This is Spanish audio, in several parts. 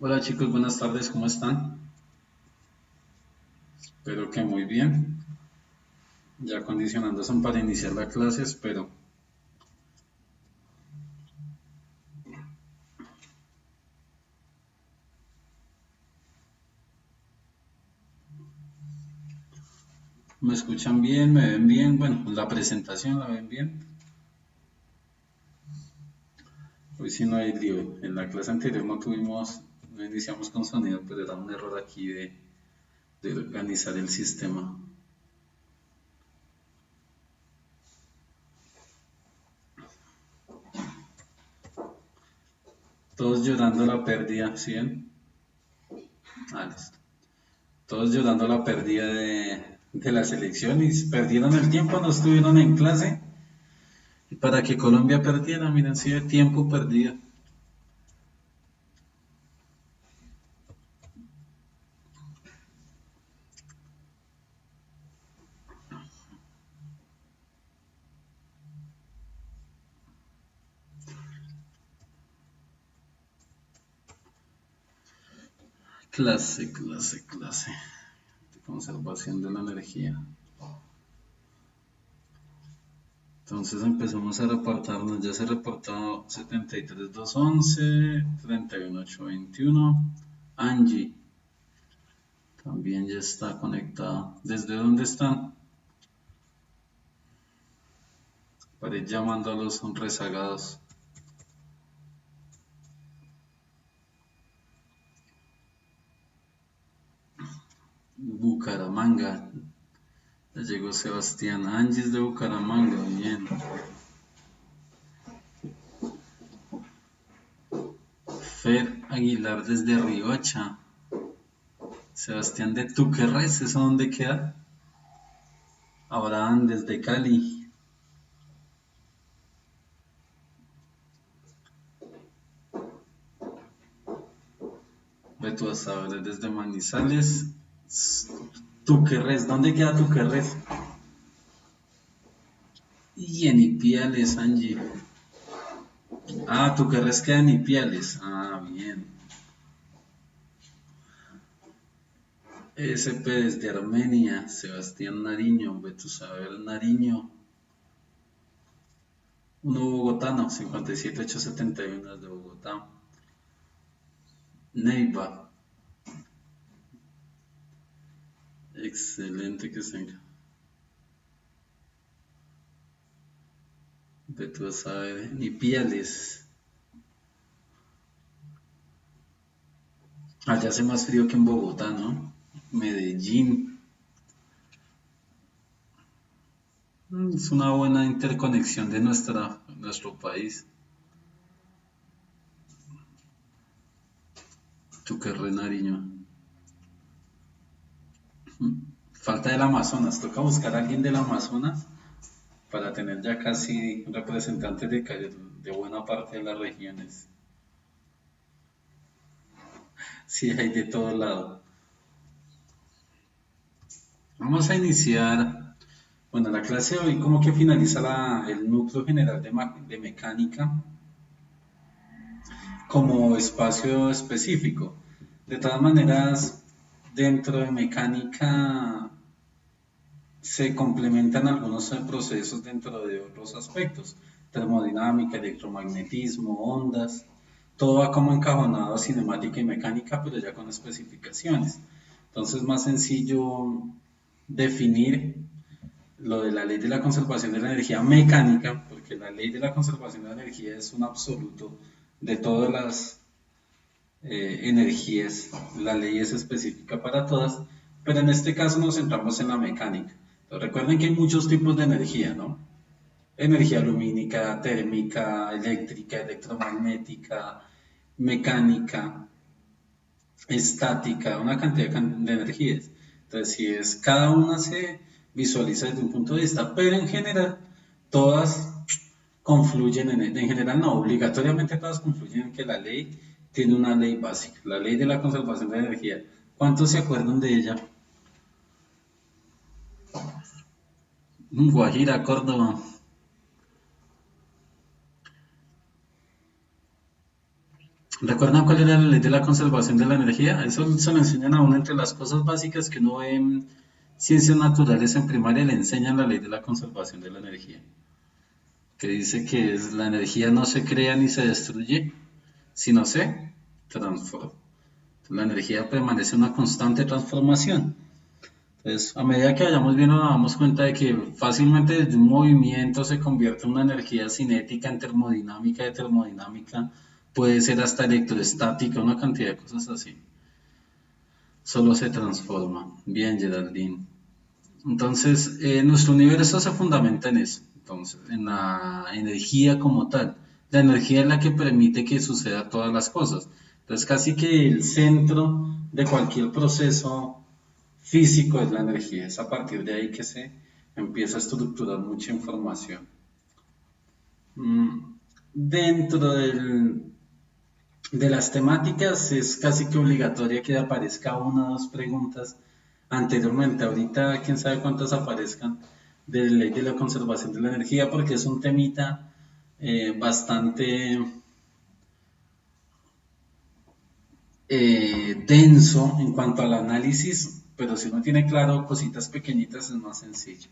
Hola chicos, buenas tardes, ¿cómo están? Espero que muy bien. Ya condicionando son para iniciar la clase, espero. ¿Me escuchan bien? ¿Me ven bien? Bueno, la presentación la ven bien. Hoy sí no hay lío. En la clase anterior no iniciamos con sonido, pero era un error aquí de organizar el sistema. Todos llorando la pérdida, ¿sí ven? Ah, listo. Todos llorando la pérdida de las elecciones. Perdieron el tiempo, no estuvieron en clase. Y para que Colombia perdiera, miren, sí, de tiempo perdido. Clase. De conservación de la energía. Entonces empezamos a reportarnos. Ya se reportó 73.211, 31.821. Angie también ya está conectada. ¿Desde dónde están? Para ir llamando a los rezagados. Bucaramanga. Ya llegó Sebastián. Angie es de Bucaramanga. Bien. Fer Aguilar desde Riohacha. Sebastián de Tuquerres. ¿Eso dónde queda? Abraham desde Cali. Beto Asabre desde Manizales. Tuquerres, ¿dónde queda Tuquerres? Y en Ipiales, Angie. Ah, Tuquerres queda en Ipiales. Ah, bien. SP desde Armenia, Sebastián Nariño, Beto Saber Nariño. Uno bogotano, 57.871 de Bogotá. Neiva, excelente que se. Beto Saber, Ipiales. Allá hace más frío que en Bogotá, ¿no? Medellín. Es una buena interconexión de nuestro país. Tuquerre Nariño. Falta del Amazonas. Toca buscar a alguien del Amazonas para tener ya casi representantes de buena parte de las regiones. Sí, hay de todo lado. Vamos a iniciar. Bueno, la clase de hoy como que finaliza el núcleo general de mecánica como espacio específico. De todas maneras, dentro de mecánica se complementan algunos procesos dentro de otros aspectos, termodinámica, electromagnetismo, ondas, todo va como encajonado a cinemática y mecánica, pero ya con especificaciones. Entonces es más sencillo definir lo de la ley de la conservación de la energía mecánica, porque la ley de la conservación de la energía es un absoluto de todas las energías, la ley es específica para todas, pero en este caso nos centramos en la mecánica. Entonces, recuerden que hay muchos tipos de energía, ¿no? Energía lumínica, térmica, eléctrica, electromagnética, mecánica, estática, una cantidad de energías. Entonces, si es cada una se visualiza desde un punto de vista, pero en general todas confluyen en general no, obligatoriamente todas confluyen en que la ley tiene una ley básica, la ley de la conservación de energía. ¿Cuántos se acuerdan de ella? Guajira, Córdoba. ¿Recuerdan cuál era la ley de la conservación de la energía? Eso se lo enseñan a uno entre las cosas básicas que uno ve en ciencias naturales en primaria, le enseñan la ley de la conservación de la energía, que dice que la energía no se crea ni se destruye, sino se transforma. La energía permanece en una constante transformación. Entonces, a medida que vayamos viendo, nos damos cuenta de que fácilmente desde un movimiento se convierte en una energía cinética, en termodinámica, de termodinámica, puede ser hasta electroestática, una cantidad de cosas así. Solo se transforma. Bien, Geraldine. Entonces, nuestro universo se fundamenta en eso, entonces, en la energía como tal. La energía es la que permite que suceda todas las cosas. Entonces, casi que el centro de cualquier proceso físico es la energía. Es a partir de ahí que se empieza a estructurar mucha información. Dentro de las temáticas es casi que obligatoria que aparezca una o dos preguntas anteriormente. Ahorita quién sabe cuántas aparezcan de la ley de la conservación de la energía, porque es un temita bastante denso en cuanto al análisis, pero si uno tiene claro cositas pequeñitas es más sencillo.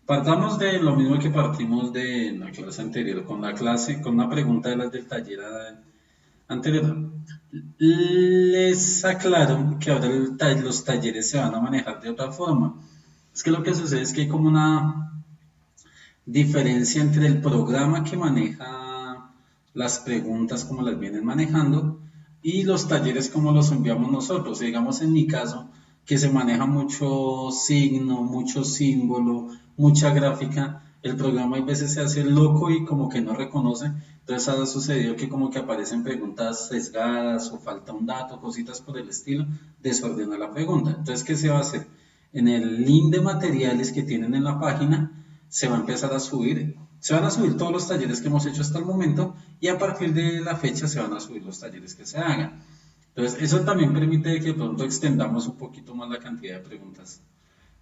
Partamos de lo mismo que partimos de la clase anterior, con la clase, con una pregunta de las del taller anterior. Les aclaro que ahora los talleres se van a manejar de otra forma. Es que lo que sucede es que hay como una diferencia entre el programa que maneja las preguntas como las vienen manejando y los talleres como los enviamos nosotros. Digamos en mi caso, que se maneja mucho signo, mucho símbolo, mucha gráfica, el programa a veces se hace loco y como que no reconoce. Entonces ha sucedido que como que aparecen preguntas sesgadas o falta un dato, cositas por el estilo, desordena la pregunta. Entonces, ¿qué se va a hacer? En el link de materiales que tienen en la página, se va a empezar a subir, se van a subir todos los talleres que hemos hecho hasta el momento y a partir de la fecha se van a subir los talleres que se hagan. Entonces, eso también permite que pronto extendamos un poquito más la cantidad de preguntas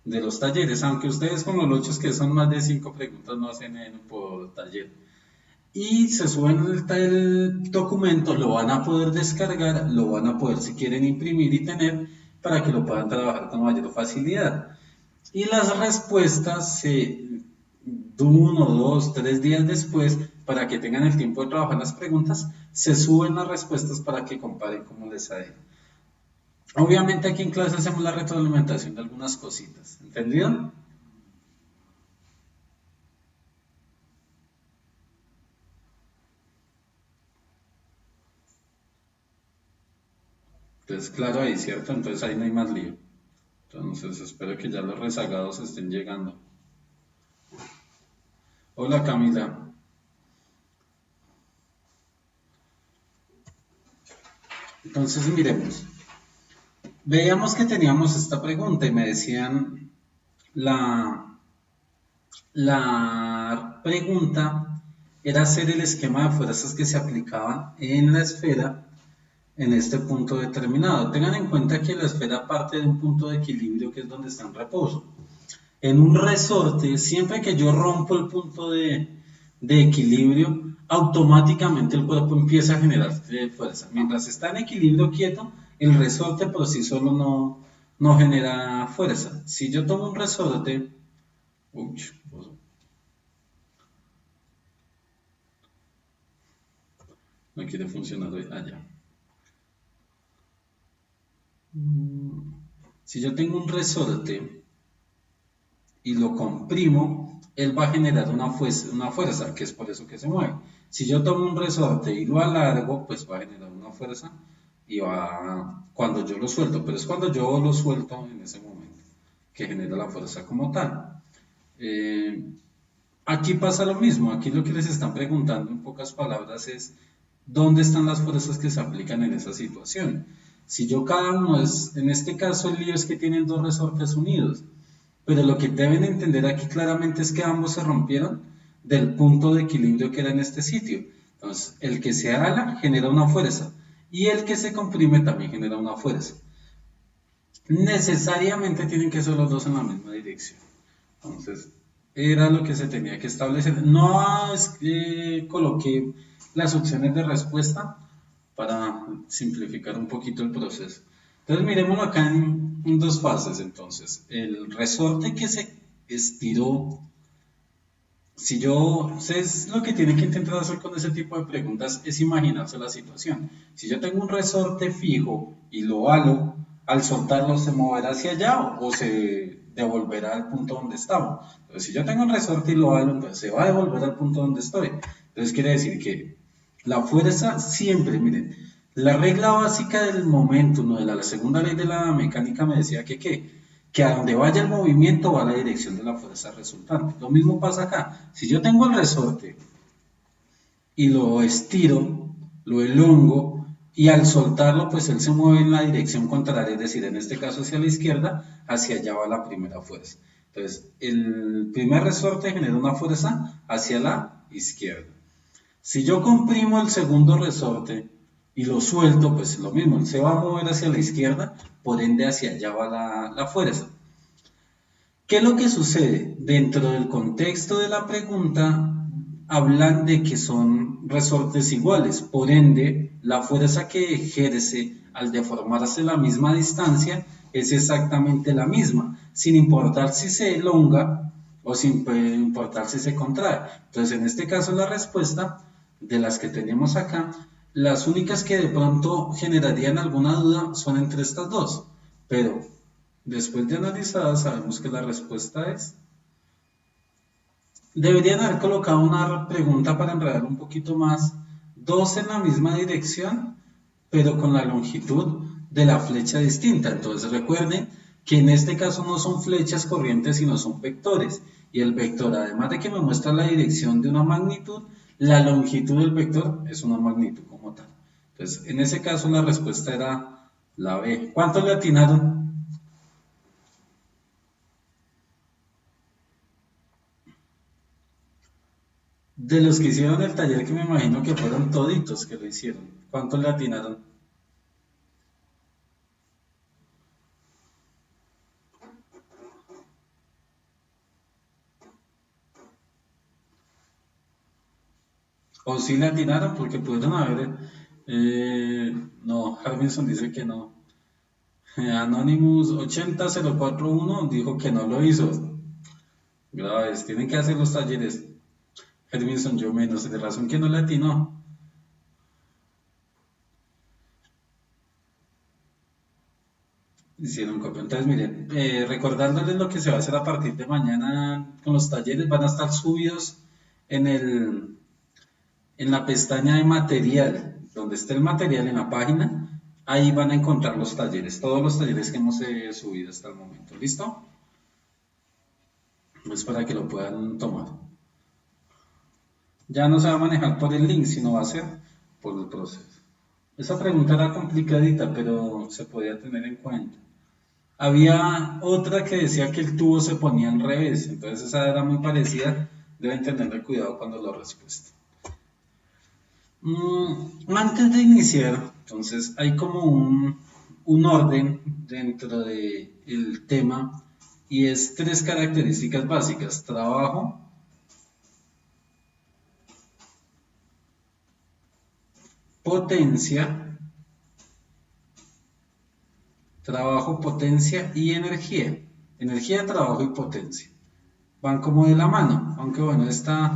de los talleres, aunque ustedes con los lochos que son más de 5 preguntas no hacen por taller. Y se suben el documento, lo van a poder descargar, lo van a poder si quieren imprimir y tener para que lo puedan trabajar con mayor facilidad. Y las respuestas uno, dos, 3 días después, para que tengan el tiempo de trabajar las preguntas, se suben las respuestas para que comparen cómo les ha ido. Obviamente aquí en clase hacemos la retroalimentación de algunas cositas, ¿entendido? Entonces, claro ahí, ¿cierto? Entonces ahí no hay más lío. Entonces espero que ya los rezagados estén llegando. Hola Camila. Entonces miremos. Veíamos que teníamos esta pregunta y me decían la pregunta era hacer el esquema de fuerzas que se aplicaban en la esfera en este punto determinado. Tengan en cuenta que la esfera parte de un punto de equilibrio que es donde está en reposo. En un resorte, siempre que yo rompo el punto de equilibrio, automáticamente el cuerpo empieza a generar fuerza. Mientras está en equilibrio quieto, el resorte por sí solo no genera fuerza. Si yo tomo un resorte, no quiere funcionar hoy, allá. Si yo tengo un resorte y lo comprimo, él va a generar una fuerza, que es por eso que se mueve. Si yo tomo un resorte y lo alargo, pues va a generar una fuerza y va cuando yo lo suelto, pero es cuando yo lo suelto en ese momento que genera la fuerza como tal. Aquí pasa lo mismo, aquí lo que les están preguntando en pocas palabras es ¿dónde están las fuerzas que se aplican en esa situación? Si yo cada uno es, en este caso el lío es que tienen dos resortes unidos, pero lo que deben entender aquí claramente es que ambos se rompieron del punto de equilibrio que era en este sitio. Entonces, el que se ala genera una fuerza y el que se comprime también genera una fuerza. Necesariamente tienen que ser los dos en la misma dirección. Entonces, era lo que se tenía que establecer. No es que coloqué las opciones de respuesta para simplificar un poquito el proceso. Entonces miremoslo acá en dos fases. Entonces, el resorte que se estiró, si yo, ustedes lo que tienen que intentar hacer con ese tipo de preguntas es imaginarse la situación. Si yo tengo un resorte fijo y lo halo, al soltarlo se moverá hacia allá o se devolverá al punto donde estaba. Entonces, si yo tengo un resorte y lo halo, entonces se va a devolver al punto donde estoy. Entonces quiere decir que la fuerza siempre, miren, la regla básica del momento, ¿no? De la segunda ley de la mecánica me decía que a donde vaya el movimiento va la dirección de la fuerza resultante. Lo mismo pasa acá. Si yo tengo el resorte y lo estiro, lo elongo y al soltarlo pues él se mueve en la dirección contraria, es decir, en este caso hacia la izquierda, hacia allá va la primera fuerza. Entonces, el primer resorte genera una fuerza hacia la izquierda. Si yo comprimo el segundo resorte y lo suelto, pues lo mismo, se va a mover hacia la izquierda, por ende hacia allá va la fuerza. ¿Qué es lo que sucede? Dentro del contexto de la pregunta, hablan de que son resortes iguales, por ende, la fuerza que ejerce al deformarse la misma distancia es exactamente la misma, sin importar si se elonga o sin importar si se contrae. Entonces, en este caso, la respuesta de las que tenemos acá, las únicas que de pronto generarían alguna duda son entre estas dos, pero después de analizada, sabemos que la respuesta es. Deberían haber colocado una pregunta para enredar un poquito más. Dos en la misma dirección, pero con la longitud de la flecha distinta. Entonces recuerden que en este caso no son flechas corrientes, sino son vectores. Y el vector, además de que me muestra la dirección de una magnitud, la longitud del vector es una magnitud como tal. Entonces, en ese caso la respuesta era la B. ¿Cuántos le atinaron? De los que hicieron el taller, que me imagino que fueron toditos que lo hicieron. ¿Cuántos le atinaron? O sí le atinaron porque pudieron haber. No, Harbinson dice que no. Anonymous 80041 dijo que no lo hizo. Graves, tienen que hacer los talleres. Harbinson, yo menos, de razón que no le atinó. Hicieron copia. Entonces, miren, recordándoles lo que se va a hacer a partir de mañana con los talleres, van a estar subidos en en la pestaña de material, donde esté el material en la página, ahí van a encontrar los talleres, todos los talleres que hemos subido hasta el momento. ¿Listo? Pues para que lo puedan tomar. Ya no se va a manejar por el link, sino va a ser por el proceso. Esa pregunta era complicadita, pero se podía tener en cuenta. Había otra que decía que el tubo se ponía al revés, entonces esa era muy parecida. Deben tenerle cuidado cuando lo respuesta. Antes de iniciar, entonces hay como un orden dentro del tema y es tres características básicas: trabajo, potencia, y energía. Energía, trabajo y potencia. Van como de la mano, aunque bueno, esta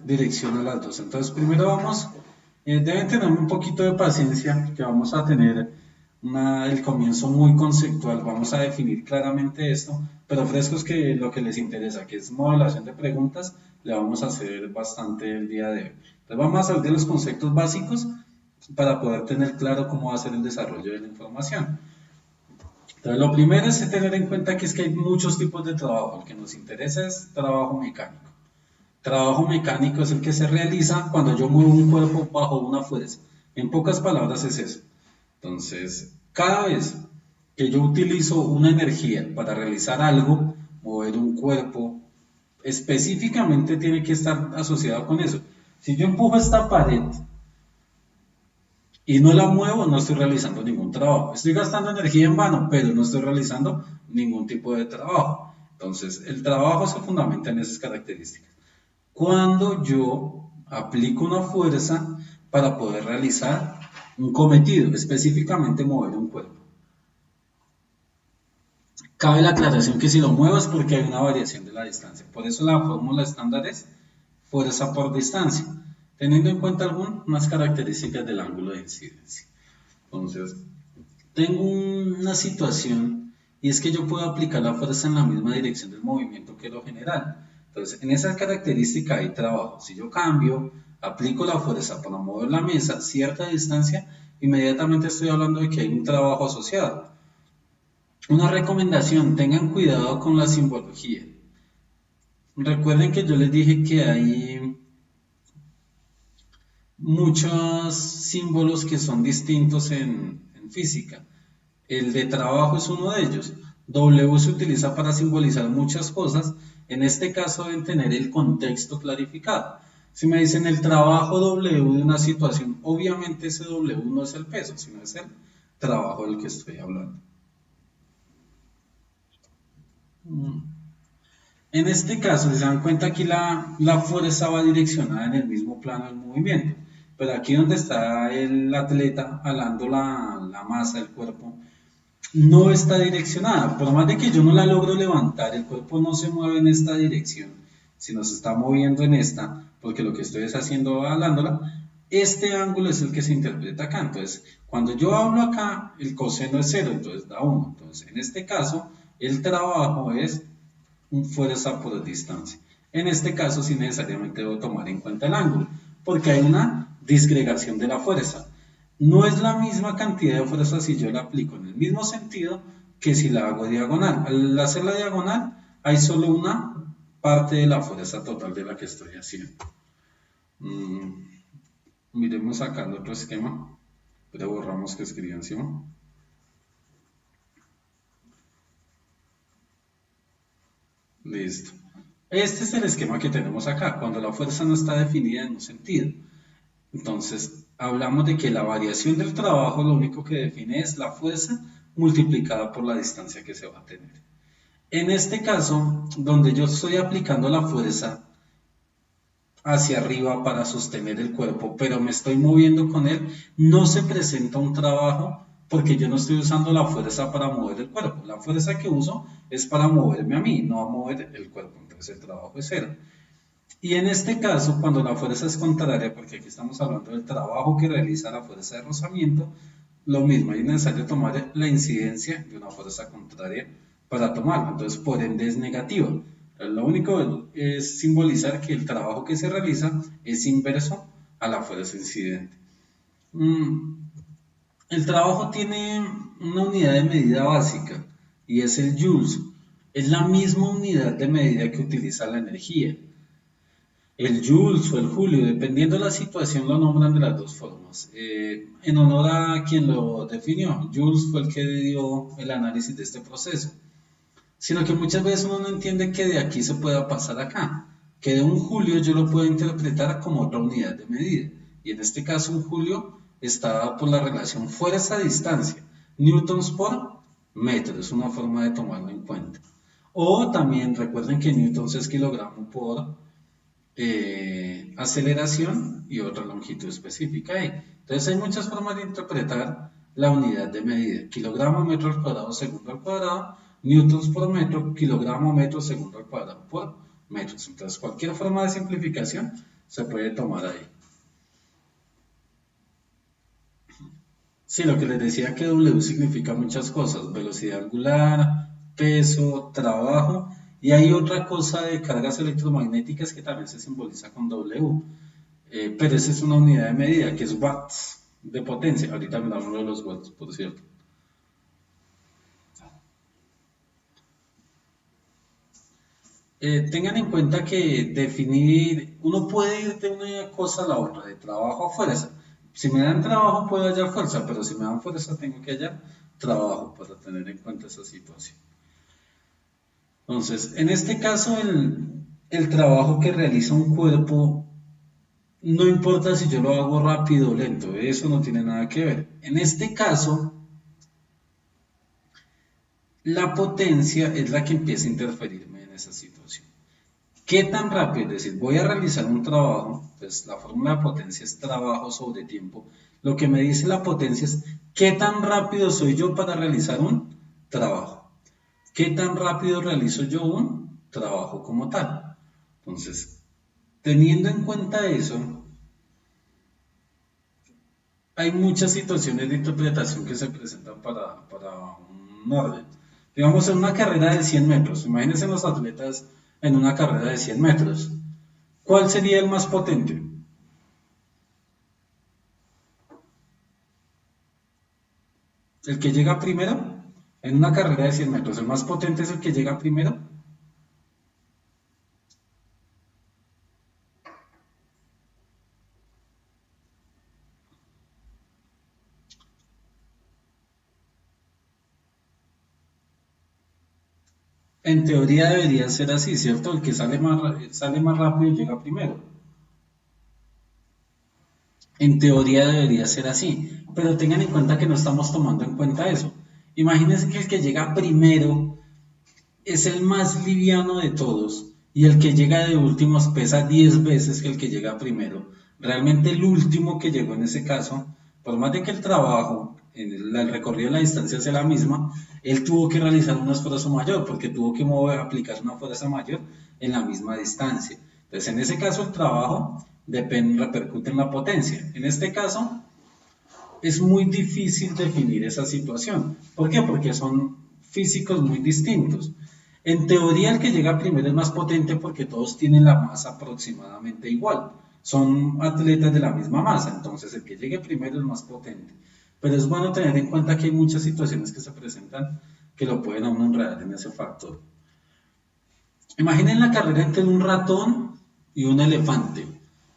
dirección a las dos. Entonces primero vamos. Deben tener un poquito de paciencia, que vamos a tener el comienzo muy conceptual, vamos a definir claramente esto, pero frescos que lo que les interesa, que es modelación de preguntas, le vamos a hacer bastante el día de hoy. Entonces vamos a salir de los conceptos básicos para poder tener claro cómo va a ser el desarrollo de la información. Entonces lo primero es tener en cuenta que es que hay muchos tipos de trabajo, el que nos interesa es trabajo mecánico. Trabajo mecánico es el que se realiza cuando yo muevo un cuerpo bajo una fuerza. En pocas palabras es eso. Entonces, cada vez que yo utilizo una energía para realizar algo, mover un cuerpo, específicamente tiene que estar asociado con eso. Si yo empujo esta pared y no la muevo, no estoy realizando ningún trabajo. Estoy gastando energía en vano, pero no estoy realizando ningún tipo de trabajo. Entonces, el trabajo se fundamenta en esas características. Cuando yo aplico una fuerza para poder realizar un cometido, específicamente mover un cuerpo. Cabe la aclaración que si lo muevo es porque hay una variación de la distancia. Por eso la fórmula estándar es fuerza por distancia, teniendo en cuenta algunas características del ángulo de incidencia. Entonces, tengo una situación y es que yo puedo aplicar la fuerza en la misma dirección del movimiento que lo general. Entonces, en esa característica hay trabajo. Si yo cambio, aplico la fuerza para mover la mesa a cierta distancia, inmediatamente estoy hablando de que hay un trabajo asociado. Una recomendación, tengan cuidado con la simbología. Recuerden que yo les dije que hay muchos símbolos que son distintos en física. El de trabajo es uno de ellos. W se utiliza para simbolizar muchas cosas. En este caso deben tener el contexto clarificado. Si me dicen el trabajo W de una situación, obviamente ese W no es el peso, sino es el trabajo del que estoy hablando. En este caso, si se dan cuenta, aquí la fuerza va direccionada en el mismo plano del movimiento. Pero aquí donde está el atleta alando la masa del cuerpo, no está direccionada. Por más de que yo no la logro levantar, el cuerpo no se mueve en esta dirección, sino se está moviendo en esta, porque lo que estoy es haciendo alándola. Este ángulo es el que se interpreta acá. Entonces, cuando yo hablo acá, el coseno es 0, entonces da 1. Entonces, en este caso, el trabajo es fuerza por distancia. En este caso, sí necesariamente debo tomar en cuenta el ángulo, porque hay una disgregación de la fuerza. No es la misma cantidad de fuerza si yo la aplico en el mismo sentido que si la hago diagonal. Al hacerla diagonal, hay solo una parte de la fuerza total de la que estoy haciendo. Miremos acá el otro esquema, pero borramos que escribí encima. Listo. Este es el esquema que tenemos acá, cuando la fuerza no está definida en un sentido. Entonces, hablamos de que la variación del trabajo lo único que define es la fuerza multiplicada por la distancia que se va a tener. En este caso, donde yo estoy aplicando la fuerza hacia arriba para sostener el cuerpo, pero me estoy moviendo con él, no se presenta un trabajo porque yo no estoy usando la fuerza para mover el cuerpo. La fuerza que uso es para moverme a mí, no a mover el cuerpo. Entonces el trabajo es 0. Y en este caso, cuando la fuerza es contraria, porque aquí estamos hablando del trabajo que realiza la fuerza de rozamiento, lo mismo, es necesario tomar la incidencia de una fuerza contraria para tomarla. Entonces, por ende es negativa. Lo único es simbolizar que el trabajo que se realiza es inverso a la fuerza incidente. El trabajo tiene una unidad de medida básica y es el joules. Es la misma unidad de medida que utiliza la energía. El joules o el julio, dependiendo de la situación, lo nombran de las dos formas. En honor a quien lo definió, Joules fue el que dio el análisis de este proceso. Sino que muchas veces uno no entiende que de aquí se pueda pasar acá. Que de un julio yo lo puedo interpretar como otra unidad de medida. Y en este caso un julio está dado por la relación fuerza-distancia. Newtons por metro, es una forma de tomarlo en cuenta. O también recuerden que newtons es kilogramo por aceleración y otra longitud específica ahí. Entonces hay muchas formas de interpretar la unidad de medida. Kilogramo metro al cuadrado segundo al cuadrado, newtons por metro, kilogramo metro segundo al cuadrado por metros. Entonces cualquier forma de simplificación se puede tomar ahí. Sí, lo que les decía que W significa muchas cosas, velocidad angular, peso, trabajo, y hay otra cosa de cargas electromagnéticas que también se simboliza con W, pero esa es una unidad de medida que es watts de potencia. Ahorita miramos lo de los watts, por cierto. Tengan en cuenta que definir, uno puede ir de una cosa a la otra, de trabajo a fuerza. Si me dan trabajo puedo hallar fuerza, pero si me dan fuerza tengo que hallar trabajo para tener en cuenta esa situación. Entonces, en este caso el trabajo que realiza un cuerpo, no importa si yo lo hago rápido o lento, eso no tiene nada que ver. En este caso, la potencia es la que empieza a interferirme en esa situación. ¿Qué tan rápido? Es decir, voy a realizar un trabajo, pues la fórmula de potencia es trabajo sobre tiempo. Lo que me dice la potencia es qué tan rápido soy yo para realizar un trabajo. ¿Qué tan rápido realizo yo un trabajo como tal? Entonces, teniendo en cuenta eso, hay muchas situaciones de interpretación que se presentan para un orden. Digamos, en una carrera de 100 metros, imagínense los atletas en una carrera de 100 metros. ¿Cuál sería el más potente? ¿El que llega primero? En una carrera de 100 metros, ¿el más potente es el que llega primero? En teoría debería ser así, ¿cierto? El que sale más rápido llega primero. En teoría debería ser así, pero tengan en cuenta que no estamos tomando en cuenta eso. Imagínense que el que llega primero es el más liviano de todos y el que llega de últimos pesa 10 veces que el que llega primero. Realmente el último que llegó en ese caso, por más de que el trabajo, el recorrido de la distancia sea la misma, él tuvo que realizar un esfuerzo mayor porque tuvo que aplicar una fuerza mayor en la misma distancia. Entonces, en ese caso, el trabajo repercute en la potencia. En este caso, es muy difícil definir esa situación. ¿Por qué? Porque son físicos muy distintos. En teoría, el que llega primero es más potente porque todos tienen la masa aproximadamente igual. Son atletas de la misma masa, entonces el que llegue primero es más potente. Pero es bueno tener en cuenta que hay muchas situaciones que se presentan que lo pueden a uno enredar en ese factor. Imaginen la carrera entre un ratón y un elefante.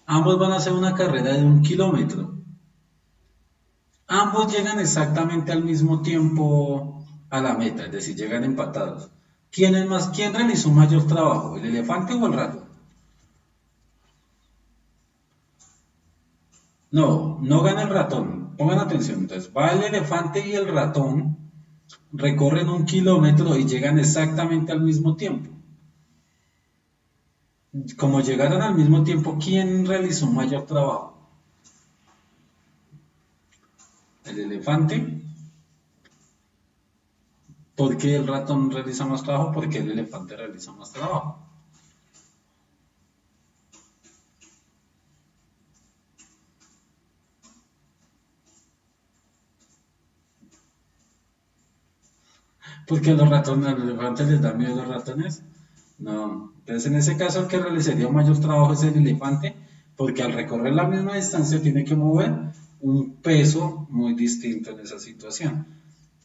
Ambos van a hacer una carrera de 1 kilómetro. Ambos llegan exactamente al mismo tiempo a la meta, es decir, llegan empatados. ¿Quién realizó mayor trabajo, el elefante o el ratón? No, no gana el ratón. Pongan atención. Entonces, va el elefante y el ratón, recorren 1 kilómetro y llegan exactamente al mismo tiempo. Como llegaron al mismo tiempo, ¿quién realizó mayor trabajo? El elefante. ¿Por qué el ratón realiza más trabajo? Porque el elefante realiza más trabajo. Porque a los elefantes les da miedo los ratones. No. Entonces, en ese caso, el que realizaría un mayor trabajo es el elefante, porque al recorrer la misma distancia tiene que mover un peso muy distinto en esa situación.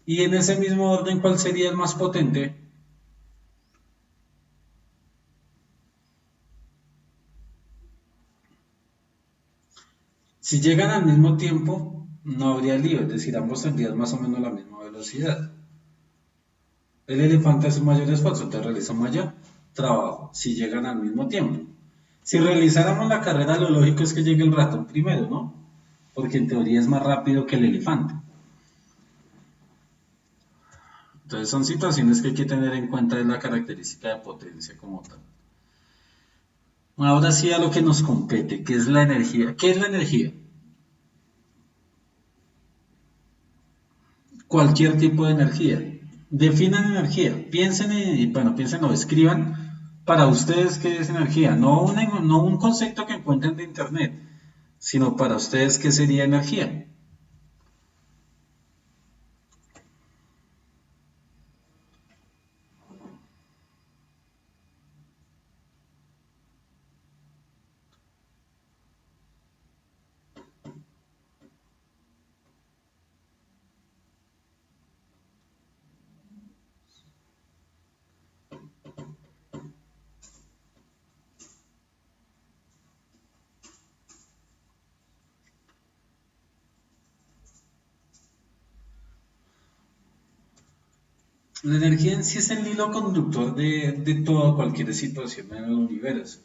Y en ese mismo orden, ¿cuál sería el más potente? Si llegan al mismo tiempo, no habría lío, es decir, ambos tendrían más o menos la misma velocidad. El elefante hace un mayor esfuerzo, entonces realiza un mayor trabajo si llegan al mismo tiempo. Si realizáramos la carrera, lo lógico es que llegue el ratón primero, ¿no? Porque en teoría es más rápido que el elefante. Entonces son situaciones que hay que tener en cuenta de la característica de potencia como tal. Ahora sí a lo que nos compete, que es la energía. ¿Qué es la energía? Cualquier tipo de energía. Definan energía. Piensen y bueno, piensen o escriban para ustedes qué es energía. No un concepto que encuentren de internet, sino para ustedes qué sería energía. La energía en sí es el hilo conductor de toda cualquier situación en el universo.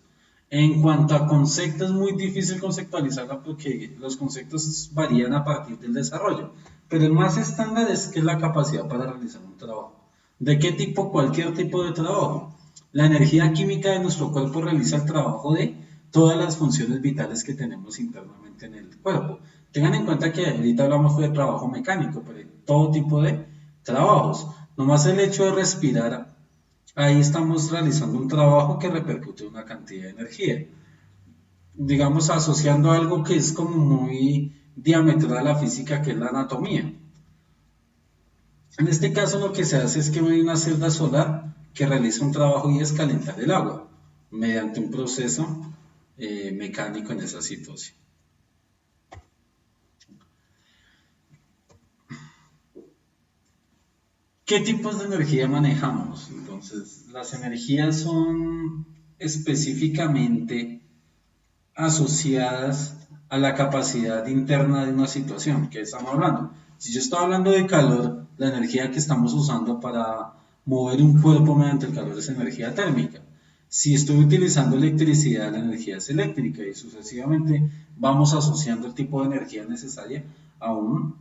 En cuanto a conceptos, es muy difícil conceptualizarla porque los conceptos varían a partir del desarrollo. Pero el más estándar es que es la capacidad para realizar un trabajo. ¿De qué tipo? Cualquier tipo de trabajo. La energía química de nuestro cuerpo realiza el trabajo de todas las funciones vitales que tenemos internamente en el cuerpo. Tengan en cuenta que ahorita hablamos de trabajo mecánico, pero hay todo tipo de trabajos. Nomás el hecho de respirar, ahí estamos realizando un trabajo que repercute en una cantidad de energía. Digamos, asociando algo que es como muy diametral a la física, que es la anatomía. En este caso lo que se hace es que hay una celda solar que realiza un trabajo y es calentar el agua mediante un proceso mecánico en esa situación. ¿Qué tipos de energía manejamos? Entonces, las energías son específicamente asociadas a la capacidad interna de una situación que estamos hablando. Si yo estoy hablando de calor, la energía que estamos usando para mover un cuerpo mediante el calor es energía térmica. Si estoy utilizando electricidad, la energía es eléctrica y sucesivamente vamos asociando el tipo de energía necesaria a un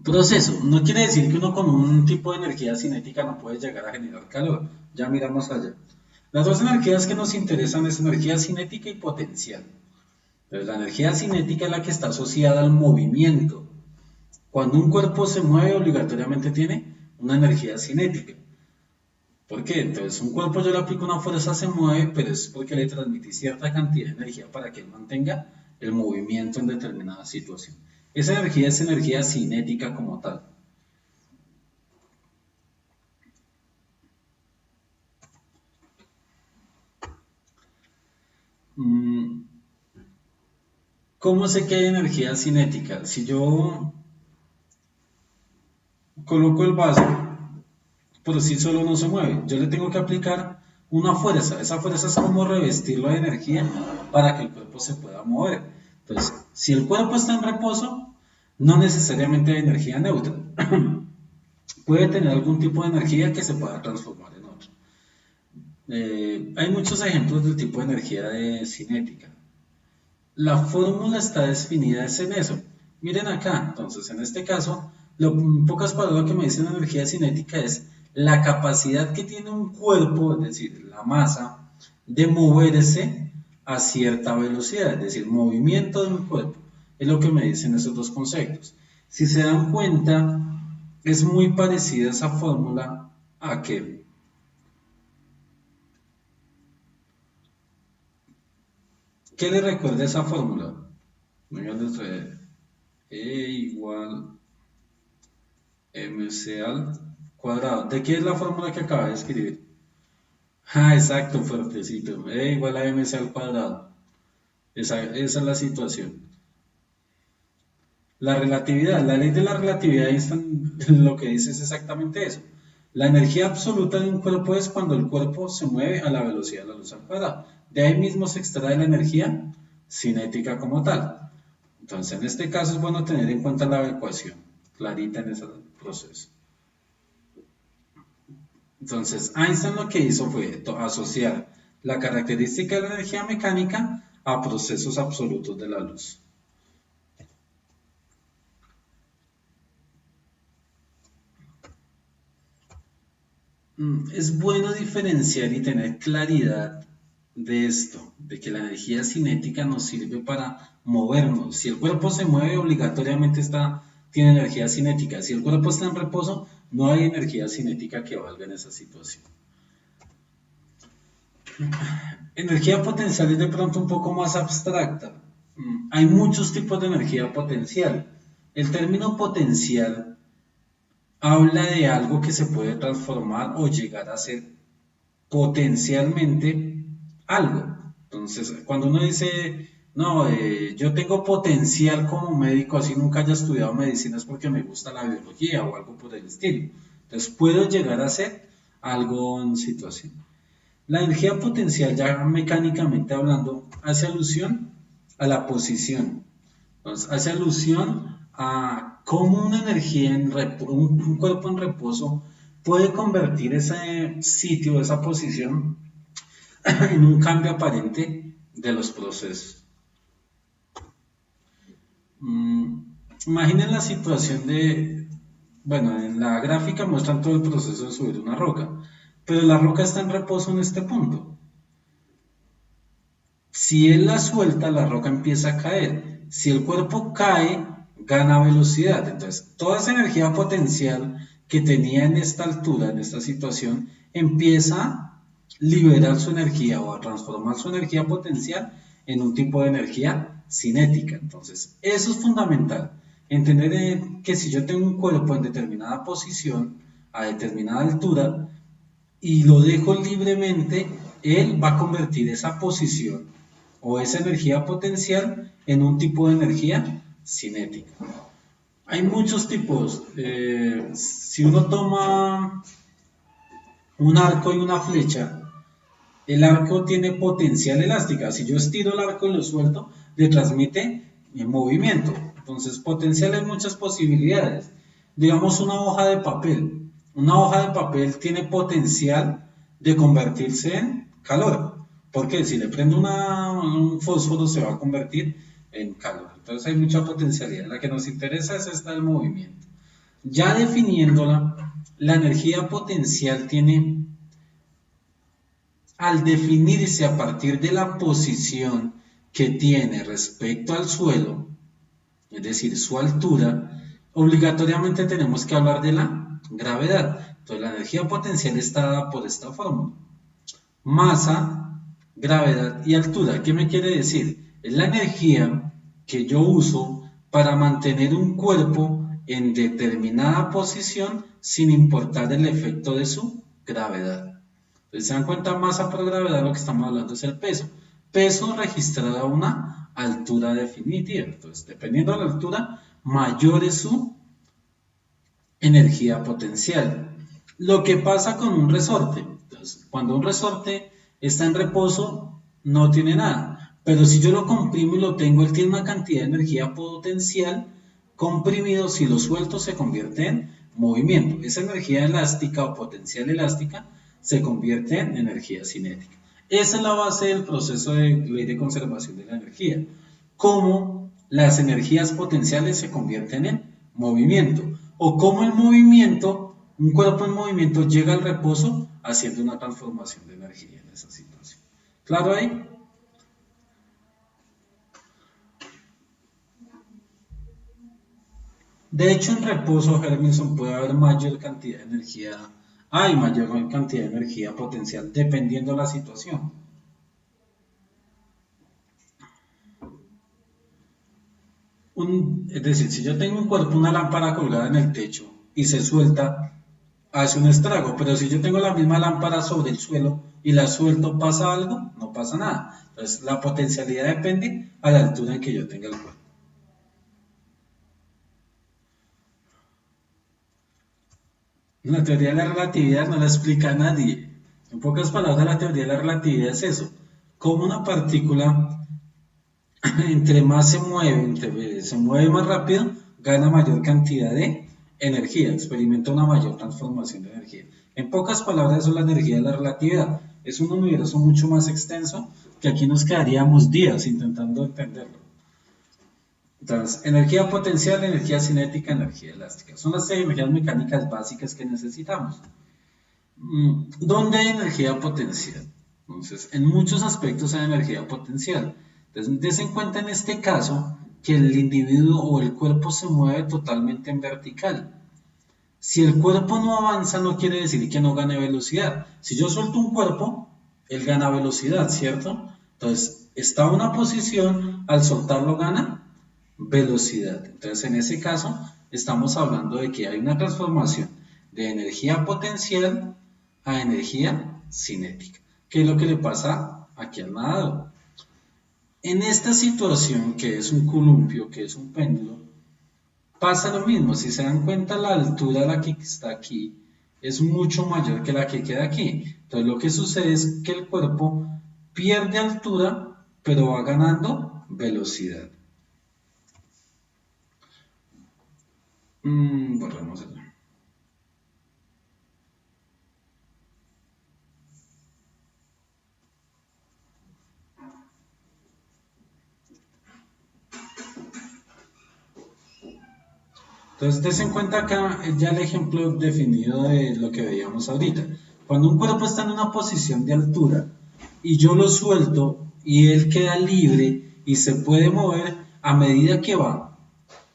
proceso. No quiere decir que uno con un tipo de energía cinética no puede llegar a generar calor. Ya miramos allá. Las dos energías que nos interesan es energía cinética y potencial. Entonces, la energía cinética es la que está asociada al movimiento. Cuando un cuerpo se mueve, obligatoriamente tiene una energía cinética. ¿Por qué? Entonces, un cuerpo yo le aplico una fuerza, se mueve, pero es porque le transmití cierta cantidad de energía para que él mantenga el movimiento en determinada situación. Esa energía es energía cinética como tal. ¿Cómo sé que hay energía cinética? Si yo coloco el vaso, por sí solo no se mueve. Yo le tengo que aplicar una fuerza. Esa fuerza es como revestirlo de energía para que el cuerpo se pueda mover. Entonces, si el cuerpo está en reposo, no necesariamente hay energía neutra. Puede tener algún tipo de energía que se pueda transformar en otro. Hay muchos ejemplos del tipo de energía de cinética. La fórmula está definida es en eso. Miren acá, entonces en este caso, en pocas palabras lo que me dice la energía cinética es la capacidad que tiene un cuerpo, es decir, la masa, de moverse a cierta velocidad, es decir, movimiento de un cuerpo. Es lo que me dicen esos dos conceptos. Si se dan cuenta, es muy parecida esa fórmula a que ¿qué le recuerda esa fórmula? E igual mc al cuadrado. ¿De qué es la fórmula que acaba de escribir? Ah, exacto, fuertecito. E igual a mc al cuadrado. Esa es la situación. La relatividad, la ley de la relatividad Einstein lo que dice es exactamente eso. La energía absoluta de un cuerpo es cuando el cuerpo se mueve a la velocidad de la luz al cuadrado. De ahí mismo se extrae la energía cinética como tal. Entonces, en este caso es bueno tener en cuenta la ecuación clarita en ese proceso. Entonces, Einstein lo que hizo fue asociar la característica de la energía mecánica a procesos absolutos de la luz. Es bueno diferenciar y tener claridad de esto, de que la energía cinética nos sirve para movernos. Si el cuerpo se mueve, obligatoriamente tiene energía cinética. Si el cuerpo está en reposo, no hay energía cinética que valga en esa situación. Energía potencial es de pronto un poco más abstracta. Hay muchos tipos de energía potencial. El término potencial habla de algo que se puede transformar o llegar a ser potencialmente algo. Entonces, cuando uno dice, no, yo tengo potencial como médico, así nunca haya estudiado medicina, es porque me gusta la biología o algo por el estilo. Entonces, puedo llegar a ser algo en situación. La energía potencial, ya mecánicamente hablando, hace alusión a la posición. Entonces, hace alusión a cómo una energía, un cuerpo en reposo, puede convertir ese sitio, esa posición, en un cambio aparente de los procesos. Imaginen la situación de, bueno, en la gráfica muestran todo el proceso de subir una roca. pero la roca está en reposo en este punto. Si él la suelta, la roca empieza a caer. Si el cuerpo cae, gana velocidad. Entonces, toda esa energía potencial que tenía en esta altura, en esta situación, empieza a liberar su energía o a transformar su energía potencial en un tipo de energía cinética. Entonces, eso es fundamental. Entender que si yo tengo un cuerpo en determinada posición, a determinada altura, y lo dejo libremente, él va a convertir esa posición o esa energía potencial en un tipo de energía cinética. Hay muchos tipos. Si uno toma un arco y una flecha, el arco tiene potencial elástica. Si yo estiro el arco y lo suelto, le transmite movimiento. Entonces, potencial hay muchas posibilidades. Digamos una hoja de papel. Una hoja de papel tiene potencial de convertirse en calor. Porque si le prendo un fósforo se va a convertir en calor. Entonces hay mucha potencialidad. La que nos interesa es esta del movimiento. Ya definiéndola, la energía potencial tiene, al definirse a partir de la posición que tiene respecto al suelo, es decir, su altura, obligatoriamente tenemos que hablar de la gravedad. Entonces la energía potencial está dada por esta fórmula. Masa, gravedad y altura. ¿Qué me quiere decir? Es la energía que yo uso para mantener un cuerpo en determinada posición sin importar el efecto de su gravedad. Entonces, se dan cuenta, masa por gravedad, lo que estamos hablando es el peso. Peso registrado a una altura definitiva. Entonces, dependiendo de la altura, mayor es su energía potencial. Lo que pasa con un resorte. Entonces, cuando un resorte está en reposo, no tiene nada. Pero si yo lo comprimo y lo tengo, él tiene una cantidad de energía potencial comprimido. Si lo suelto, se convierte en movimiento. Esa energía elástica o potencial elástica se convierte en energía cinética. Esa es la base del proceso de ley de conservación de la energía. Cómo las energías potenciales se convierten en movimiento. O cómo el movimiento, un cuerpo en movimiento llega al reposo haciendo una transformación de energía en esa situación. ¿Claro ahí? De hecho, en reposo, Herminson, puede haber mayor cantidad de energía, hay mayor cantidad de energía potencial dependiendo de la situación. Es decir, si yo tengo un cuerpo, una lámpara colgada en el techo y se suelta, hace un estrago, pero si yo tengo la misma lámpara sobre el suelo y la suelto, ¿pasa algo? No pasa nada. Entonces, la potencialidad depende a la altura en que yo tenga el cuerpo. La teoría de la relatividad no la explica a nadie. En pocas palabras, la teoría de la relatividad es eso. Como una partícula, entre más se mueve más rápido, gana mayor cantidad de energía, experimenta una mayor transformación de energía. En pocas palabras, eso es la energía de la relatividad. Es un universo mucho más extenso que aquí nos quedaríamos días intentando entenderlo. Entonces, energía potencial, energía cinética, energía elástica. Son las energías mecánicas básicas que necesitamos. ¿Dónde hay energía potencial? Entonces, en muchos aspectos hay energía potencial. Entonces, des en cuenta en este caso que el individuo o el cuerpo se mueve totalmente en vertical. Si el cuerpo no avanza, no quiere decir que no gane velocidad. Si yo suelto un cuerpo, él gana velocidad, ¿cierto? Entonces, está en una posición, al soltarlo gana velocidad. Entonces, en ese caso, estamos hablando de que hay una transformación de energía potencial a energía cinética. ¿Qué es lo que le pasa aquí al nadador? En esta situación, que es un columpio, que es un péndulo, pasa lo mismo. Si se dan cuenta, la altura de la que está aquí es mucho mayor que la que queda aquí. Entonces, lo que sucede es que el cuerpo pierde altura, pero va ganando velocidad. Borremos el. Entonces, des en cuenta acá ya el ejemplo definido de lo que veíamos ahorita. Cuando un cuerpo está en una posición de altura y yo lo suelto y él queda libre y se puede mover a medida que va